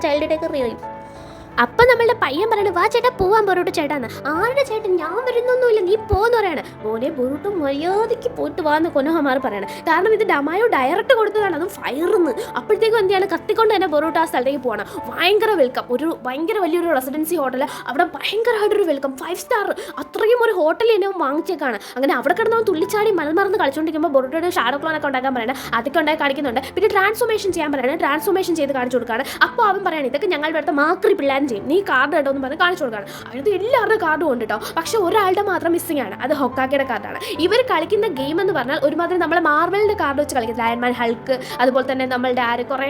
ചൈൽഡ് ഡേ കയറി. അപ്പം നമ്മളുടെ പയ്യൻ പറയണ, വാ ചേട്ടാ പോവാൻ ബൊറൂട്ടോ ചേട്ടാന്ന്. ആരുടെ ചേട്ടൻ, ഞാൻ വരുന്നൊന്നുമില്ല, നീ പോന്ന് പറയാണ്. മോനെ ബൊറൂട്ടോ മര്യാദയ്ക്ക് പോയിട്ട് വാന്ന് കൊനോഹമാർ പറയണം. കാരണം ഇത് ഡമായോ ഡയറക്റ്റ് കൊടുത്തതാണ്, അതും ഫയർന്ന്. അപ്പോഴത്തേക്കും എന്താണ് കത്തിക്കൊണ്ട് തന്നെ ബൊറൂട്ടോ ആ സ്ഥലത്തേക്ക് പോകണം. ഭയങ്കര വെൽക്കം, ഭയങ്കര വലിയൊരു റെസിഡൻസി ഹോട്ടൽ, അവിടെ ഭയങ്കരമായിട്ടൊരു വെൽക്കം, 5 സ്റ്റാർ അത്രയും ഒരു ഹോട്ടലിൽ തന്നെ വാങ്ങിച്ചേക്കാണ്. അങ്ങനെ അവിടെ കിടന്നവൻ തുള്ളിച്ചാടി മലമറന്ന് കളിച്ചുകൊണ്ടിരിക്കുമ്പോൾ ബൊറൂട്ടോയുടെ ഷാഡോ ക്ലോണൊക്കെ ഉണ്ടാക്കാൻ പറയണം. അതൊക്കെ ഉണ്ടായി കാണിക്കുന്നുണ്ട്. പിന്നെ ട്രാൻസ്ഫോർമേഷൻ ചെയ്യാൻ പറയണം. ട്രാൻസ്ഫോർമേഷൻ ചെയ്ത് കാണിച്ചു കൊടുക്കുകയാണ്. അപ്പോൾ അവൻ പറയണം, ഇതൊക്കെ ഞങ്ങളുടെ അടുത്ത മാക്രി പിള്ളേർ ചെയ്യും, നീ കാർഡ് കേട്ടോ എന്ന് പറഞ്ഞ് കാണിച്ചു കൊടുക്കുകയാണ്. അതിനകത്ത് എല്ലാവരുടെ കാർഡും ഉണ്ട് കേട്ടോ. പക്ഷെ ഒരാളുടെ മാത്രം മിസ്സിംഗ് ആണ്, അത് ഹൊക്കാഗെയുടെ കാർഡാണ്. ഇവർ കളിക്കുന്ന ഗെയിം എന്ന് പറഞ്ഞാൽ ഒരുമാതിരി നമ്മളെ മാർവലിൻ്റെ കാർഡ് വെച്ച് കളിക്കത്തില്ല, അയൺമാൻ, ഹൾക്ക്, അതുപോലെ തന്നെ നമ്മളുടെ കുറേ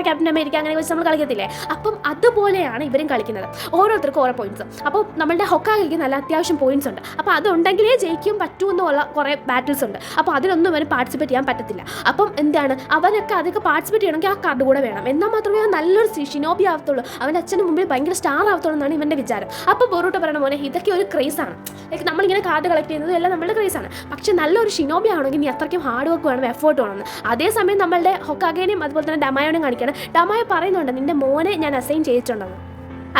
ക്യാപ്റ്റൻ അമേരിക്ക അങ്ങനെ വെച്ച് നമ്മൾ കളിക്കത്തില്ലേ. അപ്പം അതുപോലെയാണ് ഇവരും കളിക്കുന്നത്. ഓരോരുത്തർക്കും ഓരോ പോയിന്റ്സ്. അപ്പോൾ നമ്മളുടെ ഹൊക്കാഗെയ്ക്ക് നല്ല അത്യാവശ്യം പോയിന്റ്സ് ഉണ്ട്. അപ്പോൾ അതുണ്ടെങ്കിലേ ജയിക്കും പറ്റുമെന്നുള്ള കുറേ ബാറ്റിൽസ് ഉണ്ട്. അപ്പോൾ അതിലൊന്നും അവന് പാർട്ടിസിപ്പേറ്റ് ചെയ്യാൻ പറ്റത്തില്ല. അപ്പം എന്താണ്, അവനൊക്കെ അതൊക്കെ പാർട്ടിസിപ്പേറ്റ് ചെയ്യണമെങ്കിൽ ആ കാർഡ് കൂടെ വേണം, എന്നാൽ മാത്രമേ അവൻ നല്ലൊരു ഷിനോബി ആവത്തുള്ളൂ, അവൻ്റെ അച്ഛൻ്റെ മുമ്പിൽ ഭയങ്കര സ്റ്റാർ ആവത്തുള്ളൂ എന്നാണ് ഇവൻ്റെ വിചാരം. അപ്പോൾ ബൊറൂട്ടോ പറയണ, മോനെ ഇതൊക്കെ ഒരു ക്രേസാണ്, ലൈക്ക് നമ്മളിങ്ങനെ കാർഡ് കളക്ട് ചെയ്യുന്നത് എല്ലാം നമ്മളുടെ ക്രേസാണ്. പക്ഷെ നല്ലൊരു ഷിനോബി ആണെങ്കിൽ നീ അത്രയ്ക്കും ഹാർഡ് വർക്ക് വേണം, എഫേർട്ട് വേണമെന്ന്. അതേസമയം നമ്മളുടെ ഹൊക്കാഗെനെയും അതുപോലെ തന്നെ ഡമായോനെയും കാണിക്കണം. ഡമായോ പറയുന്നുണ്ട്, നിന്റെ മോനെ ഞാൻ അസൈൻ ചെയ്തിട്ടുണ്ടെന്ന്.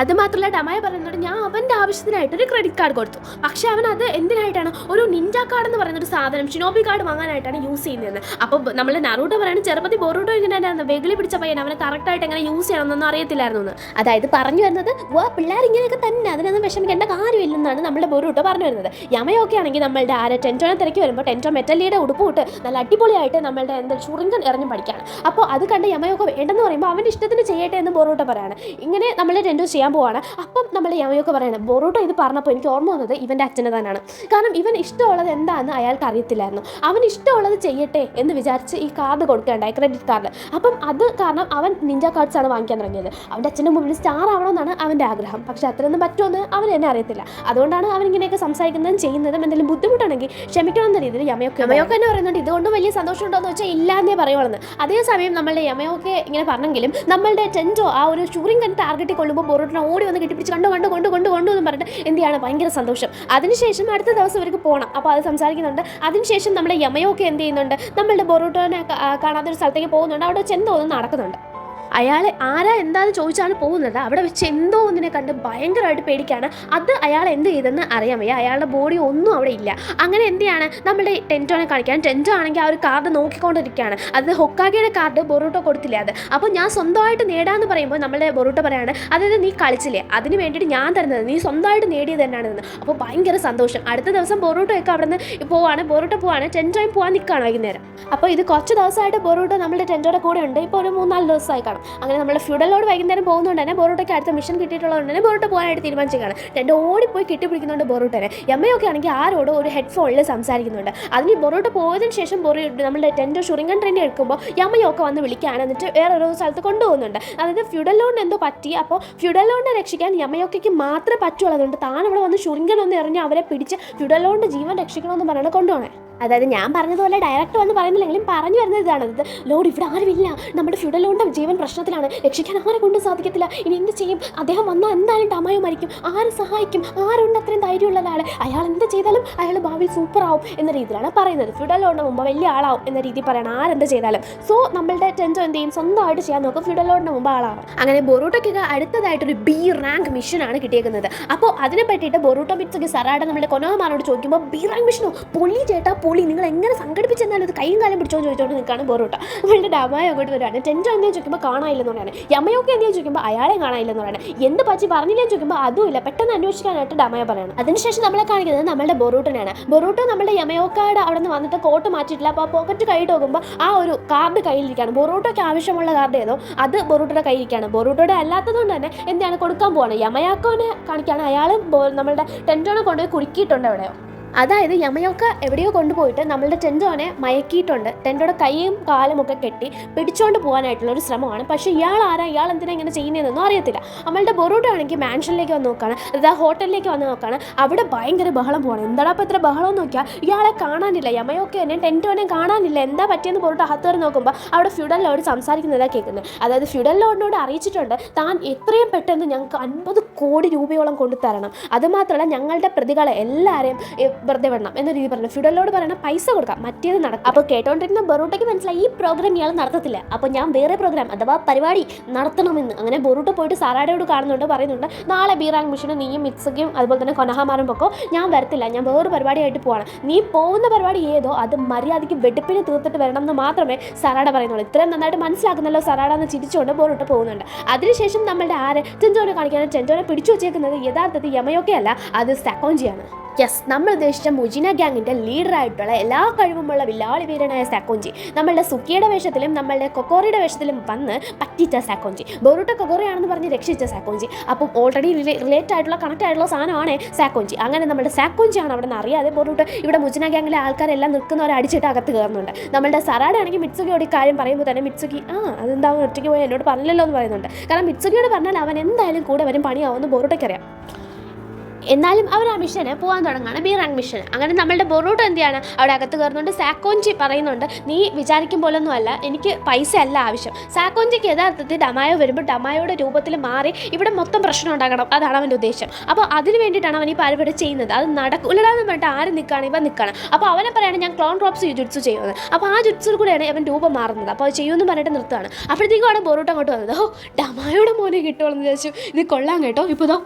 അതുമാത്രമല്ല ഡമായ പറയുന്നുണ്ട്, ഞാൻ അവൻ്റെ ആവശ്യത്തിനായിട്ട് ഒരു ക്രെഡിറ്റ് കാർഡ് കൊടുത്തു, പക്ഷേ അവൻ അത് എന്തിനായിട്ടാണ്, ഒരു നിഞ്ച കാർഡ് എന്ന് പറയുന്നൊരു സാധനം ഷിനോബി കാർഡ് വാങ്ങാനായിട്ടാണ് യൂസ് ചെയ്യുന്നത്. അപ്പോൾ നമ്മൾ നാറൂട്ടോ പറയുന്നത് ചെറുപ്പത്തിൽ ബൊറൂട്ടോ ഇങ്ങനെയായിരുന്നു, വെകിളി പിടിച്ച പയ്യൻ, അവനെ കറക്റ്റായിട്ട് എങ്ങനെ യൂസ് ചെയ്യണമെന്നൊന്നും അറിയത്തില്ലായിരുന്നു എന്ന്. അതായത് പറഞ്ഞു വരുന്നത്, പിള്ളേർ ഇങ്ങനെയൊക്കെ തന്നെ, അതിനൊന്നും വിഷമിക്കേണ്ട കാര്യമില്ലെന്നാണ് നമ്മുടെ ബൊറൂട്ടോ പറഞ്ഞു വരുന്നത്. യമയൊക്കെ ആണെങ്കിൽ നമ്മളുടെ ടെൻറ്റോനെ തിരക്കി വരുമ്പോൾ ടെൻറ്റോ മെറ്റലിയുടെ ഉടുപ്പ് ഇട്ട് നല്ല അടിപൊളിയായിട്ട് നമ്മളുടെ ഷുറിങ്കൻ എറിഞ്ഞും പഠിക്കുകയാണ്. അപ്പോൾ അത് കണ്ട് യമയൊക്കെ വേണ്ടെന്ന് പറയുമ്പോൾ അവൻ്റെ ഇഷ്ടത്തിന് ചെയ്യട്ടെ എന്ന് ബൊറൂട്ടോ പറയാണ്. ഇങ്ങനെ നമ്മളുടെ ടെൻറ്റോ ചെയ്യാൻ പോവാണ്. അപ്പം നമ്മൾ യമയൊക്കെ പറയണം, ബൊറൂട്ടോ ഇത് പറഞ്ഞപ്പോൾ എനിക്ക് ഓർമ്മ വന്നത് ഇവൻ്റെ അച്ഛനെ തന്നെയാണ്. കാരണം ഇവൻ ഇഷ്ടമുള്ളത് എന്താണെന്ന് അയാൾക്ക് അറിയത്തില്ലായിരുന്നു. അവൻ ഇഷ്ടമുള്ളത് ചെയ്യട്ടെ എന്ന് വിചാരിച്ച് ഈ കാർഡ് കൊടുക്കേണ്ടായി, ക്രെഡിറ്റ് കാർഡ്. അപ്പം അത് കാരണം അവൻ നിഞ്ച കാർഡ്സ് ആണ് വാങ്ങിക്കാൻ തുടങ്ങിയത്. അവൻ്റെ അച്ഛൻ്റെ മുമ്പിൽ സ്റ്റാർ ആവണമെന്നാണ് അവൻ്റെ ആഗ്രഹം. പക്ഷെ അത്രയൊന്നും പറ്റുമെന്ന് അവൻ എന്നെ അറിയത്തില്ല. അതുകൊണ്ടാണ് അവൻ ഇങ്ങനെയൊക്കെ സംസാരിക്കുന്നതും ചെയ്യുന്നതും. എന്തെങ്കിലും ബുദ്ധിമുട്ടാണെങ്കിൽ ക്ഷമിക്കണം എന്ന രീതിയിൽ യമയൊക്കെ തന്നെ പറയുന്നുണ്ട്. ഇതുകൊണ്ട് വലിയ സന്തോഷം ഉണ്ടോ എന്ന് വെച്ചാൽ ഇല്ലാന്നേ പറയുള്ളൂ. അതേസമയം നമ്മളുടെ യമയൊക്കെ ഇങ്ങനെ പറഞ്ഞെങ്കിലും നമ്മളുടെ ടെൻറ്റോ ആ ഒരു ഷൂറിംഗ് കണ്ട് ടാർഗറ്റ് കൊള്ളുമ്പോൾ ബൊറൂട്ടിനെ ഓടി വന്ന് കെട്ടിപ്പിടിച്ച് കൊണ്ടു എന്ന് പറഞ്ഞിട്ട് എന്തിയാണ് ഭയങ്കര സന്തോഷം. അതിനുശേഷം അടുത്ത ദിവസം ഇവർക്ക് പോകണം. അപ്പോൾ അത് സംസാരിക്കുന്നുണ്ട്. അതിനുശേഷം നമ്മുടെ യമയൊക്കെ എന്ത് ചെയ്യുന്നുണ്ട്, നമ്മളുടെ ബൊറൂട്ടോനെ കാണാത്തൊരു സ്ഥലത്തേക്ക് പോകുന്നുണ്ട്. അവിടെ ചെന്തോ ഒന്ന് നടക്കുന്നുണ്ട്. അയാളെ ആരാ എന്താന്ന് ചോദിച്ചാണ് പോകുന്നത്. അവിടെ വെച്ച് എന്തോ ഒന്നിനെ കണ്ട് ഭയങ്കരമായിട്ട് പേടിക്കുകയാണ്. അത് അയാൾ എന്ത് ചെയ്തെന്ന് അറിയാൻ വയ്യ. അയാളുടെ ബോഡി ഒന്നും അവിടെ ഇല്ല. അങ്ങനെ എന്ത് ചെയ്യാണ്, നമ്മുടെ ടെൻറ്റോനെ കാണിക്കാൻ. ടെൻറ്റോ ആണെങ്കിൽ ആ ഒരു കാർഡ് നോക്കിക്കൊണ്ടിരിക്കുകയാണ്. അത് ഹൊക്കാഗെയുടെ കാർഡ് ബൊറൂട്ടോ കൊടുത്തില്ല. അത് അപ്പോൾ ഞാൻ സ്വന്തമായിട്ട് നേടാമെന്ന് പറയുമ്പോൾ നമ്മളുടെ ബൊറൂട്ടോ പറയാണ്, അതായത് നീ കളിച്ചില്ലേ, അതിന് വേണ്ടിയിട്ട് ഞാൻ തരുന്നത്, നീ സ്വന്തമായിട്ട് നേടിയത് തന്നെയാണെന്ന്. അപ്പോൾ ഭയങ്കര സന്തോഷം. അടുത്ത ദിവസം ബൊറൂട്ടോയൊക്കെ അവിടെ നിന്ന് ബൊറൂട്ടോ പോവാണ്. ടെൻറ്റോയും പോകാൻ നിൽക്കുകയാണ് വൈകുന്നേരം. അപ്പോൾ ഇത് കുറച്ച് ദിവസമായിട്ട് ബൊറൂട്ടോ നമ്മുടെ ടെൻറ്റോയുടെ കൂടെ ഉണ്ട്. ഇപ്പോൾ ഒരു 3-4 ദിവസമായി കാണും. അങ്ങനെ നമ്മൾ ഫ്യൂഡലോട് വൈകുന്നേരം പോകുന്നതുകൊണ്ട് തന്നെ ബൊറൂട്ടയ്ക്ക് അടുത്ത മിഷൻ കിട്ടിയിട്ടുള്ളതുകൊണ്ട് തന്നെ ബൊറൂട്ട പോകാനായിട്ട് തീരുമാനിച്ചേക്കാണ്. രണ്ടും ഓടിപ്പോയി കെട്ടിപ്പിടിക്കുന്നുണ്ട് ബൊറൂട്ടനെ. യമ്മയൊക്കെ ആണെങ്കിൽ ആരോടോ ഒരു ഹെഡ്ഫോണിൽ സംസാരിക്കുന്നുണ്ട്. അതിന് ബൊറൂട്ട പോയതിന് ശേഷം നമ്മുടെ ടെൻറ്റോ ഷുറിങ്കൻ ട്രെൻഡ് എടുക്കുമ്പോൾ യമ്മയൊക്കെ വന്ന് വിളിക്കുകയാണ്. എന്നിട്ട് വേറൊരു സ്ഥലത്ത് കൊണ്ടുപോകുന്നുണ്ട്. അതായത് ഫ്യൂഡലോണിന് എന്തോ പറ്റി. അപ്പോൾ ഫ്യൂഡലോണിനെ രക്ഷിക്കാൻ യമയോക്കയ്ക്ക് മാത്രമേ പറ്റുള്ളൂ. അതുകൊണ്ട് താൻ ഇവിടെ വന്ന് ഷുറിങ്കൻ ഒന്ന് എറിഞ്ഞ് അവരെ പിടിച്ച് ഫ്യൂഡലോണിൻ്റെ ജീവൻ രക്ഷിക്കണമെന്ന് പറഞ്ഞാണ് കൊണ്ടുപോകണേ. അതായത് ഞാൻ പറഞ്ഞതുപോലെ ഡയറക്റ്റ് വന്ന് പറയുന്നില്ലെങ്കിലും പറഞ്ഞു വരുന്നത് ഇതാണ്. അത് ലോഡ് ഇവിടെ ആരുമില്ല, നമ്മുടെ ഫ്യൂഡലോണിൻ്റെ ജീവൻ പ്രശ്നത്തിലാണ്, രക്ഷിക്കാൻ ആരെ കൊണ്ടും സാധിക്കത്തില്ല, ഇനി എന്ത് ചെയ്യും, അദ്ദേഹം വന്നാൽ എന്തായാലും ഡമായോ മരിക്കും, ആര് സഹായിക്കും, ആരുണ്ട് അത്രയും ധൈര്യമുള്ള ഒരാൾ, അയാൾ എന്ത് ചെയ്താലും അയാൾ ഭാവിയിൽ സൂപ്പറാവും എന്ന രീതിയിലാണ് പറയുന്നത്. ഫ്യൂഡലോണിന് മുമ്പ് വലിയ ആളാവും എന്ന രീതിയിൽ പറയണം ആരെന്ത് ചെയ്താലും. സോ നമ്മളുടെ ടെൻറ്റോ എന്ത് ചെയ്യും, സ്വന്തമായിട്ട് ചെയ്യാൻ നോക്കും, ഫ്യൂഡലോണിന് മുമ്പ് ആളാവും. അങ്ങനെ ബൊറൂട്ടോയ്ക്ക് അടുത്തതായിട്ടൊരു ബി റാങ്ക് മിഷനാണ് കിട്ടിയേക്കുന്നത്. അപ്പോൾ അതിനെ പറ്റിയിട്ട് ബൊറൂട്ടോ മിറ്റ്സുക്കി സറാഡ നമ്മുടെ കൊനോഹമാരോട് ചോദിക്കുമ്പോൾ ബി റാങ്ക് മിഷനോ, പൊളി ചേട്ടാ പൊളി, നിങ്ങൾ എങ്ങനെ സംഘടിപ്പിച്ചെന്നാലും അത് കൈയും കാലം പിടിച്ചോന്ന് ചോദിച്ചോണ്ട് നിൽക്കുകയാണ് ബൊറൂട്ട. നമ്മളുടെ ഡമായോ അങ്ങോട്ട് വരുവാണ്. ടെൻറ്റോ എന്തെങ്കിലും ചോദിക്കുമ്പോൾ കാണാനില്ലെന്ന് പറയാണ്. യമയൊക്കെ എന്തെങ്കിലും ചോദിക്കുമ്പോൾ അയാളെ കാണാനില്ലെന്ന് പറയാണ്. എന്ത് പറ്റി പറഞ്ഞില്ലെന്ന് ചോദിക്കുമ്പോൾ അതും ഇല്ല. പെട്ടെന്ന് അന്വേഷിക്കാനായിട്ട് ഡമായോ പറയണം. അതിനുശേഷം നമ്മളെ കാണിക്കുന്നത് നമ്മുടെ ബൊറൂട്ടനാണ്. ബൊറൂട്ടോ നമ്മുടെ യമയോക്കാട് അവിടെ നിന്ന് വന്നിട്ട് കോട്ട് മാറ്റിയിട്ടില്ല. അപ്പോൾ പോക്കറ്റ് കൈയിട്ട് നോക്കുമ്പോൾ ആ ഒരു കാർഡ് കയ്യിലിരിക്കുകയാണ്. ബൊറൂട്ടോയ്ക്ക് ആവശ്യമുള്ള കാർഡ് ഏതോ അത് ബൊറൂട്ടോയുടെ കയ്യിലിരിക്കുകയാണ്. ബൊറൂട്ടോയുടെ അല്ലാത്തതുകൊണ്ട് തന്നെ എന്താണ് കൊടുക്കാൻ പോവാണ്. യമയാക്കോനെ കാണിക്കുകയാണ്. അയാൾ നമ്മളുടെ ടെൻറ്റോനെ കൊണ്ടുപോയി കുടുക്കിയിട്ടുണ്ട് എവിടെയോ. അതായത് യമയൊക്കെ എവിടെയോ കൊണ്ടുപോയിട്ട് നമ്മളുടെ ടെൻറ്റോനെ മയക്കിയിട്ടുണ്ട്. ടെൻറ്റോയുടെ കൈയും കാലും ഒക്കെ കെട്ടി പിടിച്ചുകൊണ്ട് പോകാനായിട്ടുള്ള ഒരു ശ്രമമാണ്. പക്ഷേ ഇയാൾ ആരാ, ഇയാൾ എന്തിനാ ഇങ്ങനെ ചെയ്യുന്നതെന്നൊന്നും അറിയത്തില്ല. നമ്മളുടെ ബൊറൂട്ടോ ആണെങ്കിൽ മാൻഷനിലേക്ക് വന്ന് നോക്കുകയാണ്. അതായത് ആ ഹോട്ടലിലേക്ക് വന്ന് നോക്കുകയാണ്. അവിടെ ഭയങ്കര ബഹളം പോകണം. എന്താടാ അപ്പോൾ ഇത്ര ബഹളം നോക്കിയാൽ ഇയാളെ കാണാനില്ല, യമയൊക്കെ തന്നെ ടെൻറ്റോനെ കാണാനില്ല. എന്താ പറ്റിയെന്ന് ബൊറൂട്ടോ അകത്ത് വരെ നോക്കുമ്പോൾ അവിടെ ഫ്യൂഡലോട് സംസാരിക്കുന്നതാണ് കേൾക്കുന്നത്. അതായത് ഫ്യൂഡലോടിനോട് അറിയിച്ചിട്ടുണ്ട് താൻ എത്രയും പെട്ടെന്ന് ഞങ്ങൾക്ക് 50 കോടി രൂപയോളം കൊണ്ടു തരണം, അതുമാത്രമല്ല ഞങ്ങളുടെ പ്രതികളെ എല്ലാവരെയും വെറുതെ വിടണം എന്ന രീതി പറഞ്ഞു. ഫ്യൂഡലോട് പറയണം പൈസ കൊടുക്കാം, മറ്റേത് നടക്കും. അപ്പോൾ കേട്ടോണ്ടിരുന്ന ബൊറൂട്ടയ്ക്ക് മനസ്സിലായി ഈ പ്രോഗ്രാം ഇയാൾ നടത്തത്തില്ല, അപ്പോൾ ഞാൻ വേറെ പ്രോഗ്രാം അഥവാ പരിപാടി നടത്തണമെന്ന്. അങ്ങനെ ബൊറൂട്ടോ പോയിട്ട് സാറാഡയോട് കാണുന്നുണ്ട്, പറയുന്നുണ്ട് നാളെ ബി റാങ്ക് മിഷന് നീയും മിറ്റ്സുക്കിയും അതുപോലെ തന്നെ കൊനഹാമാരും പൊക്കോ, ഞാൻ വരത്തില്ല, ഞാൻ വേറൊരു പരിപാടിയായിട്ട് പോവാണ്. നീ പോകുന്ന പരിപാടി ഏതോ അത് മര്യാദയ്ക്ക് വെടുപ്പിന് തീർത്തിട്ട് വരണം എന്ന് മാത്രമേ സറാഡ പറയുന്നുള്ളൂ. ഇത്രയും നന്നായിട്ട് മനസ്സിലാക്കുന്നല്ലോ സറാഡ എന്ന് ചിരിച്ചുകൊണ്ട് ബൊറൂട്ടോ പോകുന്നുണ്ട്. അതിനുശേഷം നമ്മളുടെ ടെൻറ്റോനെ കാണിക്കാൻ ടെൻറ്റോനെ പിടിച്ചു വെച്ചേക്കുന്നത് യഥാർത്ഥത്തിൽ യമയൊക്കെ അല്ല, അത് സാക്കോഞ്ചിയാണ്. യെസ്, നമ്മൾ ഉദ്ദേശിച്ച മുജിന ഗ്യാങ്ങിൻ്റെ ലീഡറായിട്ടുള്ള എല്ലാ കഴിവുമുള്ള വില്ലാളി വീരനായ സാക്കോഞ്ചി നമ്മളുടെ സുക്കിയുടെ വേഷത്തിലും നമ്മളുടെ കൊക്കോറിയുടെ വേഷത്തിലും വന്ന് പറ്റിച്ച സാക്കോഞ്ചി. ബൊറൂട്ടോ കൊക്കോറിയാണെന്ന് പറഞ്ഞ് രക്ഷിച്ച സാക്കോഞ്ചി. അപ്പം ഓൾറെഡി റിലേറ്റ് ആയിട്ടുള്ള കണക്റ്റ് ആയിട്ടുള്ള സാധനമാണ് സാക്കോഞ്ചി. അങ്ങനെ നമ്മുടെ സാക്കോഞ്ചിയാണ് അവിടെ നിന്ന് അറിയാതെ ബൊറൂട്ടോ ഇവിടെ മുജിന ഗ്യാങ്ങിലെ ആൾക്കാരെല്ലാം നിൽക്കുന്നവരെ അടിച്ചിട്ട് അകത്ത് കയറുന്നുണ്ട്. നമ്മളുടെ സറാഡ ആണെങ്കിൽ മിറ്റ്സുകിയോട് ഈ കാര്യം പറയുമ്പോൾ തന്നെ മിറ്റ്സുക്കി അതെന്താവും ഒറ്റയ്ക്ക് പോയി എന്നോട് പറഞ്ഞില്ലല്ലോ എന്ന് പറയുന്നുണ്ട്. കാരണം മിറ്റ്സുകിയോട് പറഞ്ഞാൽ അവൻ എന്തായാലും കൂടെ വരും പണിയാവുമെന്ന് ബൊറൂട്ടോയ്ക്കറിയാം. എന്നാലും അവർ ആ മിഷന് പോകാൻ തുടങ്ങുകയാണ്, ബി റാങ്ക് മിഷൻ. അങ്ങനെ നമ്മളുടെ ബൊറൂട്ടോ എന്ത് ചെയ്യാണ്, അവിടെ അകത്ത് കയറുന്നുണ്ട്. സാക്കോഞ്ചി പറയുന്നുണ്ട് നീ വിചാരിക്കും പോലൊന്നും അല്ല, എനിക്ക് പൈസ അല്ല ആവശ്യം. സാക്കോഞ്ചിക്ക് യഥാർത്ഥത്തിൽ ഡമായോ വരുമ്പോൾ ഡമായോയുടെ രൂപത്തിൽ മാറി ഇവിടെ മൊത്തം പ്രശ്നം ഉണ്ടാക്കണം, അതാണ് അവൻ്റെ ഉദ്ദേശം. അപ്പോൾ അതിന് വേണ്ടിയിട്ടാണ് അവൻ ഈ പരിപാടി ചെയ്യുന്നത്. അത് നടക്കില്ലെന്ന് പറഞ്ഞിട്ട് ആര് നിൽക്കുകയാണ്, ഇവൻ നിൽക്കണം. അപ്പോൾ അവനെ പറയാണ് ഞാൻ ക്ലോൺ ഡ്രോപ്സ് ജുഡ്സു ചെയ്യുന്നത്. അപ്പോൾ ആ ജുഡ്സിൽ കൂടെയാണ് അവൻ രൂപം മാറുന്നത്. അപ്പോൾ അത് ചെയ്യുമെന്ന് പറഞ്ഞിട്ട് നിർത്തുകയാണ്. അപ്പോഴത്തേക്കുമാണ് ബൊറൂട്ടോ അങ്ങോട്ട് വന്നത്. ഡമായോയുടെ മോനെ കിട്ടുമെന്ന് വിചാരിച്ചു. ഇത് കൊള്ളാൻ കേട്ടോ. ഇപ്പോൾ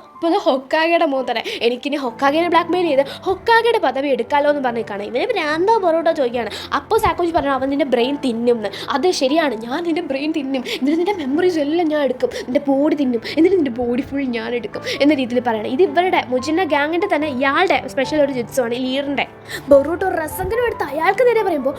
ഹൊക്കാഗയുടെ മോൻ തന്നെ എനിക്കിനി ഹൊക്കാഗേനെ ബ്ലാക്ക് മെയിൽ ചെയ്ത് ഹൊക്കാഗയുടെ പദവി എടുക്കാമല്ലോ എന്ന് പറഞ്ഞേക്കാണ്. ഇവനെ ഭ്രാന്തോ ബൊറൂട്ടോ ചോദിക്കുകയാണ്. അപ്പോൾ സാക്കോഞ്ചി പറഞ്ഞു അവൻ നിൻ്റെ ബ്രെയിൻ തിന്നും എന്ന്. അത് ശരിയാണ്, ഞാൻ നിൻ്റെ ബ്രെയിൻ തിന്നും, എന്നിട്ട് നിൻ്റെ മെമ്മറീസ് എല്ലാം ഞാൻ എടുക്കും, നിൻ്റെ ബോഡി തിന്നും, എന്നിട്ട് നിൻ്റെ ബോഡി ഫുൾ ഞാൻ എടുക്കും എന്ന രീതിയിൽ പറയണം. ഇത് ഇവരുടെ മുജിന ഗ്യാങ്ങിൻ്റെ തന്നെ ഇയാളുടെ സ്പെഷ്യൽ ഒരു ജിറ്റ്സുമാണ്, ലീഡറിൻ്റെ. ബൊറൂട്ടോ റസങ്കനും എടുത്ത് അയാൾക്ക് നേരെ പറയുമ്പോൾ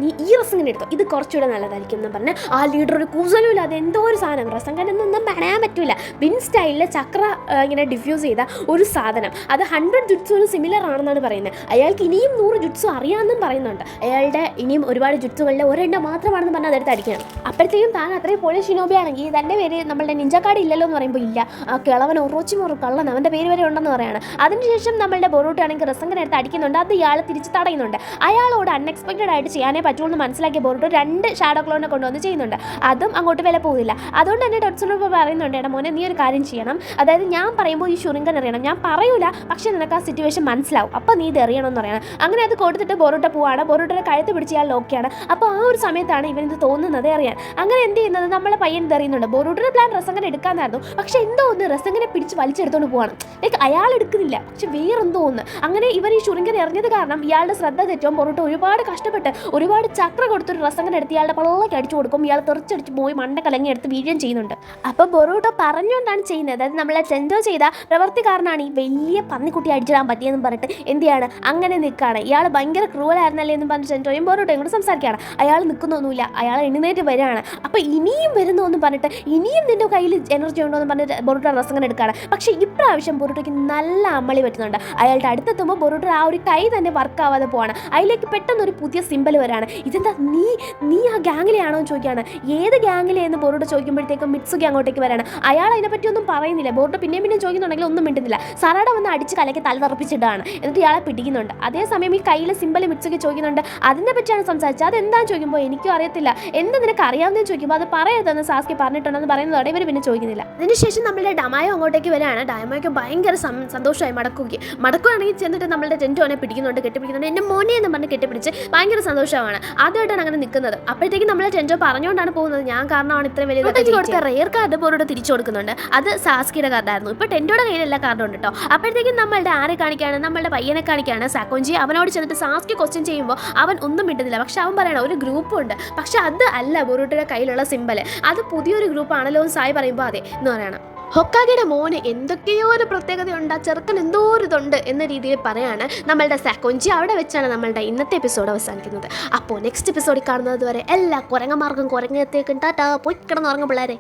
നീ ഈ റസങ്കൻ എടുത്തോ, ഇത് കുറച്ചുകൂടെ നല്ലതായിരിക്കും എന്ന് പറഞ്ഞ് ആ ലീഡർ ഒരു കൂസലും ഇല്ല, അത് എന്തോ ഒരു സാധനം റസങ്കൻ എന്നൊന്നും പറയാൻ പറ്റില്ല. വിൻ സ്റ്റൈലിൽ ചക്ര ഇങ്ങനെ ഡിഫ്യൂസ് ചെയ്ത ഒരു സാധനം, അത് 100 ജുട്സുവിന് സിമിലർ ആണെന്നാണ് പറയുന്നത്. അയാൾക്ക് ഇനിയും 100 ജുട്സു അറിയാമെന്നും പറയുന്നുണ്ട്. അയാളുടെ ഇനിയും ഒരുപാട് ജുട്സുകളിൽ ഒരെണ്ണം മാത്രമാണെന്ന് പറഞ്ഞാൽ അതെടുത്ത് അടിക്കുകയാണ്. അപ്പോഴത്തേക്കും താൻ അത്രയും പൊളി ഷിനോബിയാണെങ്കിൽ തൻ്റെ പേര് നമ്മളുടെ നിഞ്ചക്കാട് ഇല്ലല്ലോ എന്ന് പറയുമ്പോൾ ഇല്ല, ആ കിളവൻ ഒറോച്ചിമൊരു കള്ളൻ, അവൻ്റെ പേര് വരെ ഉണ്ടെന്ന് പറയാണ്. അതിനുശേഷം നമ്മളുടെ ബൊറൂട്ടോ ആണെങ്കിൽ റസങ്കനെ എടുത്ത് അടിക്കുന്നുണ്ട്. അത് ഇയാൾ തിരിച്ച് തടയുന്നുണ്ട്. അയാളോട് അൺഎക്സ്പെക്റ്റഡ് ആയിട്ട് ചെയ്യാനേ പറ്റുള്ളൂ എന്ന് മനസ്സിലാക്കിയ ബൊറൂട്ടോ 2 ഷാഡോ ക്ലോണിനെ കൊണ്ടുവന്ന് ചെയ്യുന്നുണ്ട്. അതും അങ്ങോട്ട് വില പോകില്ല. അതുകൊണ്ട് തന്നെ ടൊട്സുനോട് പറയുന്നുണ്ട് എടാ മോനെ നീ ഒരു കാര്യം ചെയ്യണം, അതായത് ഞാൻ പറയുമ്പോൾ ഈ ഷുറിങ്കൻ അറിയണം, ഞാൻ പറയൂല പക്ഷേ നിനക്ക് ആ സിറ്റുവേഷൻ മനസ്സിലാവും, അപ്പോൾ നീ ഇത് എറിയണമെന്ന് പറയണം. അങ്ങനെ അത് കൊടുത്തിട്ട് ബൊറൂട്ടോ പോവാണ്. ബൊറൂട്ടോയുടെ കഴുത്ത് പിടിച്ച് ഇയാൾ ലോക്കിയാണ്. അപ്പോൾ ആ ഒരു സമയത്താണ് ഇവനിത് തോന്നുന്നത് അറിയാൻ. അങ്ങനെ എന്ത് ചെയ്യുന്നത് നമ്മളെ പയ്യൻ ഇത് അറിയുന്നുണ്ട്. ബൊറൂട്ടോയുടെ പ്ലാൻ റസങ്കനെ എടുക്കാനായിരുന്നു, പക്ഷേ എന്തോ ഒന്ന് റസങ്കനെ പിടിച്ച് വലിച്ചെടുത്തോണ്ട് പോവാണ്. ലൈക്ക് അയാൾ എടുക്കുന്നില്ല, പക്ഷെ വേറെന്തോ ഒന്ന്. അങ്ങനെ ഇവർ ഈ ഷുറിങ്കൻ എറിഞ്ഞത് കാരണം ഇയാളുടെ ശ്രദ്ധ തെറ്റും. ബൊറൂട്ടോ ഒരുപാട് കഷ്ടപ്പെട്ട് ഒരുപാട് ചക്ര കൊടുത്തൊരു റസങ്കനെ എടുത്ത് ഇയാളുടെ പള്ളക്ക് അടിച്ചു കൊടുക്കും. ഇയാൾ തെറിച്ചടിച്ച് പോയി മണ്ട കലങ്ങി എടുത്ത് വീഴുകയും ചെയ്യുന്നുണ്ട്. അപ്പോൾ ബൊറൂട്ടോ പറഞ്ഞുകൊണ്ടാണ് ചെയ്യുന്നത്, അതായത് നമ്മളെ ടെൻറ്റോ ചെയ്ത പ്രവർത്തി കാരണമാണ് ഈ വലിയ പന്നിക്കുട്ടി അടിച്ചിടാൻ പറ്റിയെന്നും പറഞ്ഞിട്ട് എന്ത് ചെയ്യാണ് അങ്ങനെ നിൽക്കുകയാണ്. ഇയാൾ ഭയങ്കര ക്രൂവലായിരുന്നല്ലേ എന്നും പറഞ്ഞ് ടെൻറ്റോയും ബോറൂട്ടോയും കൂടെ സംസാരിക്കുകയാണ്. അയാൾ നിൽക്കുന്നൊന്നുമില്ല, അയാൾ എണ്ണീറ്റ് വരികയാണ്. അപ്പോൾ ഇനിയും വരുന്നു എന്ന് പറഞ്ഞിട്ട് ഇനിയും നിൻ്റെ കയ്യിൽ എനർജി ഉണ്ടോ എന്ന് പറഞ്ഞിട്ട് ബോറൂട്ടോ ഡ്രസ്സ് അങ്ങനെ എടുക്കുകയാണ്. പക്ഷേ ഇപ്രാവശ്യം ബോറൂട്ടോയ്ക്ക് നല്ല അമ്മളി പറ്റുന്നുണ്ട്. അയാളുടെ അടുത്തെത്തുമ്പോൾ ബോറൂട്ടോ ആ ഒരു കൈ തന്നെ വർക്കാവാതെ പോവാണ്. അതിലേക്ക് പെട്ടെന്ന് ഒരു പുതിയ സിമ്പൽ വരാണ്. ഇതെന്താ നീ ആ ഗ്യാങ്ങിലെയാണോ എന്ന് ചോദിക്കുകയാണ്. ഏത് ഗ്യാങ്ങിലെ എന്ന് ബോറൂട്ടോ ചോദിക്കുമ്പോഴത്തേക്കും മിറ്റ്സുകി അങ്ങോട്ടേക്ക് വരാണ്. അയാൾ അതിനെപ്പറ്റി ഒന്നും പറയുന്നില്ല. ബോറൂട്ടോ പിന്നെയും ചോദിക്കുന്നുണ്ടെങ്കിൽ ഒന്നും മിണ്ടുന്നില്ല. സറാഡ വന്ന് അടിച്ച് കലയ്ക്ക് തല തറപ്പിച്ചിട്ടാണ്. എന്നിട്ട് ഇയാളെ പിടിക്കുന്നുണ്ട്. അതേസമയം ഈ കയ്യിലെ സിമ്പൽ മിറ്റ്സുകി ചോദിക്കുന്നുണ്ട്. അതിനെ പറ്റിയാണ് സംസാരിച്ചത്. അതെന്താണെന്ന് ചോദിക്കുമ്പോൾ എനിക്കും അറിയത്തില്ല. എന്ത് നിനക്ക് അറിയാവുന്നതെന്ന് ചോദിക്കുമ്പോൾ അത് പറയരുതെന്ന് സാസ്കി പറഞ്ഞിട്ടുണ്ടെന്ന് പറയുന്നതോടെ ഇവർ പിന്നെ ചോദിക്കുന്നില്ല. അതിനുശേഷം നമ്മളുടെ ഡമായോ അങ്ങോട്ടേക്ക് വരികയാണ്. ഡമായോക്ക് ഭയങ്കര സന്തോഷമായി. മടക്കുകയാണെങ്കിൽ ചെന്നിട്ട് നമ്മളുടെ ടെൻറ്റോനെ പിടിക്കുന്നുണ്ട്, കെട്ടിപ്പിടിക്കുന്നുണ്ട്. എൻ്റെ മോനെ എന്ന് പറഞ്ഞ് കെട്ടിപ്പിടിച്ച് ഭയങ്കര സന്തോഷമാണ്. ആദ്യമായിട്ടാണ് അങ്ങനെ നിൽക്കുന്നത്. അപ്പോഴത്തേക്കും നമ്മളെ ടെൻറ്റോ പറഞ്ഞുകൊണ്ടാണ് പോകുന്നത്, ഞാൻ കാരണമാണ് ഇത്രയും വലിയ കൊടുത്ത റെയർ കാർഡ് ബോർഡ് തിരിച്ചു കൊടുക്കുന്നുണ്ട്. അത് സാസ്കിയുടെ കാർഡായിരുന്നു. ഇപ്പോൾ ടെൻറ്റോയുടെ കയ്യിൽ എല്ലാ കാർഡും ഉണ്ട് കേട്ടോ. അപ്പോഴത്തേക്കും നമ്മളുടെ ആരെ കാണിക്കുകയാണ്, നമ്മളുടെ പയ്യനെ കാണിക്കുകയാണ്. സാക്കോഞ്ചി അവനോട് ചെന്നിട്ട് സാസ്കി ക്വസ്റ്റ്യൻ ചെയ്യുമ്പോൾ അവൻ ഒന്നും മിണ്ടുന്നില്ല. പക്ഷെ അവൻ പറയണം ഒരു ഗ്രൂപ്പുണ്ട്. പക്ഷെ അത് അല്ല ബോറൂട്ടോയുടെ കയ്യിലുള്ള സിമ്പൽ, അത് പുതിയൊരു ഗ്രൂപ്പാണല്ലോ എന്ന് സായി പറയുമ്പോൾ അതെ എന്ന് പറയണം. ഹൊക്കാഗെയുടെ മോന് എന്തൊക്കെയോ ഒരു പ്രത്യേകതയുണ്ട്, ആ ചെറുക്കൻ എന്തോ ഒരു ഇതുണ്ട് എന്ന രീതിയിൽ പറയാണ് നമ്മളുടെ സാക്കോഞ്ചി. അവിടെ വെച്ചാണ് നമ്മളുടെ ഇന്നത്തെ എപ്പിസോഡ് അവസാനിക്കുന്നത്. അപ്പോൾ നെക്സ്റ്റ് എപ്പിസോഡിൽ കാണുന്നത് വരെ എല്ലാ കുരങ്ങന്മാർക്കും കുരങ്ങെത്തേക്കും ടാറ്റാ. പോയി കിടന്നുറങ്ങും പിള്ളേരെ.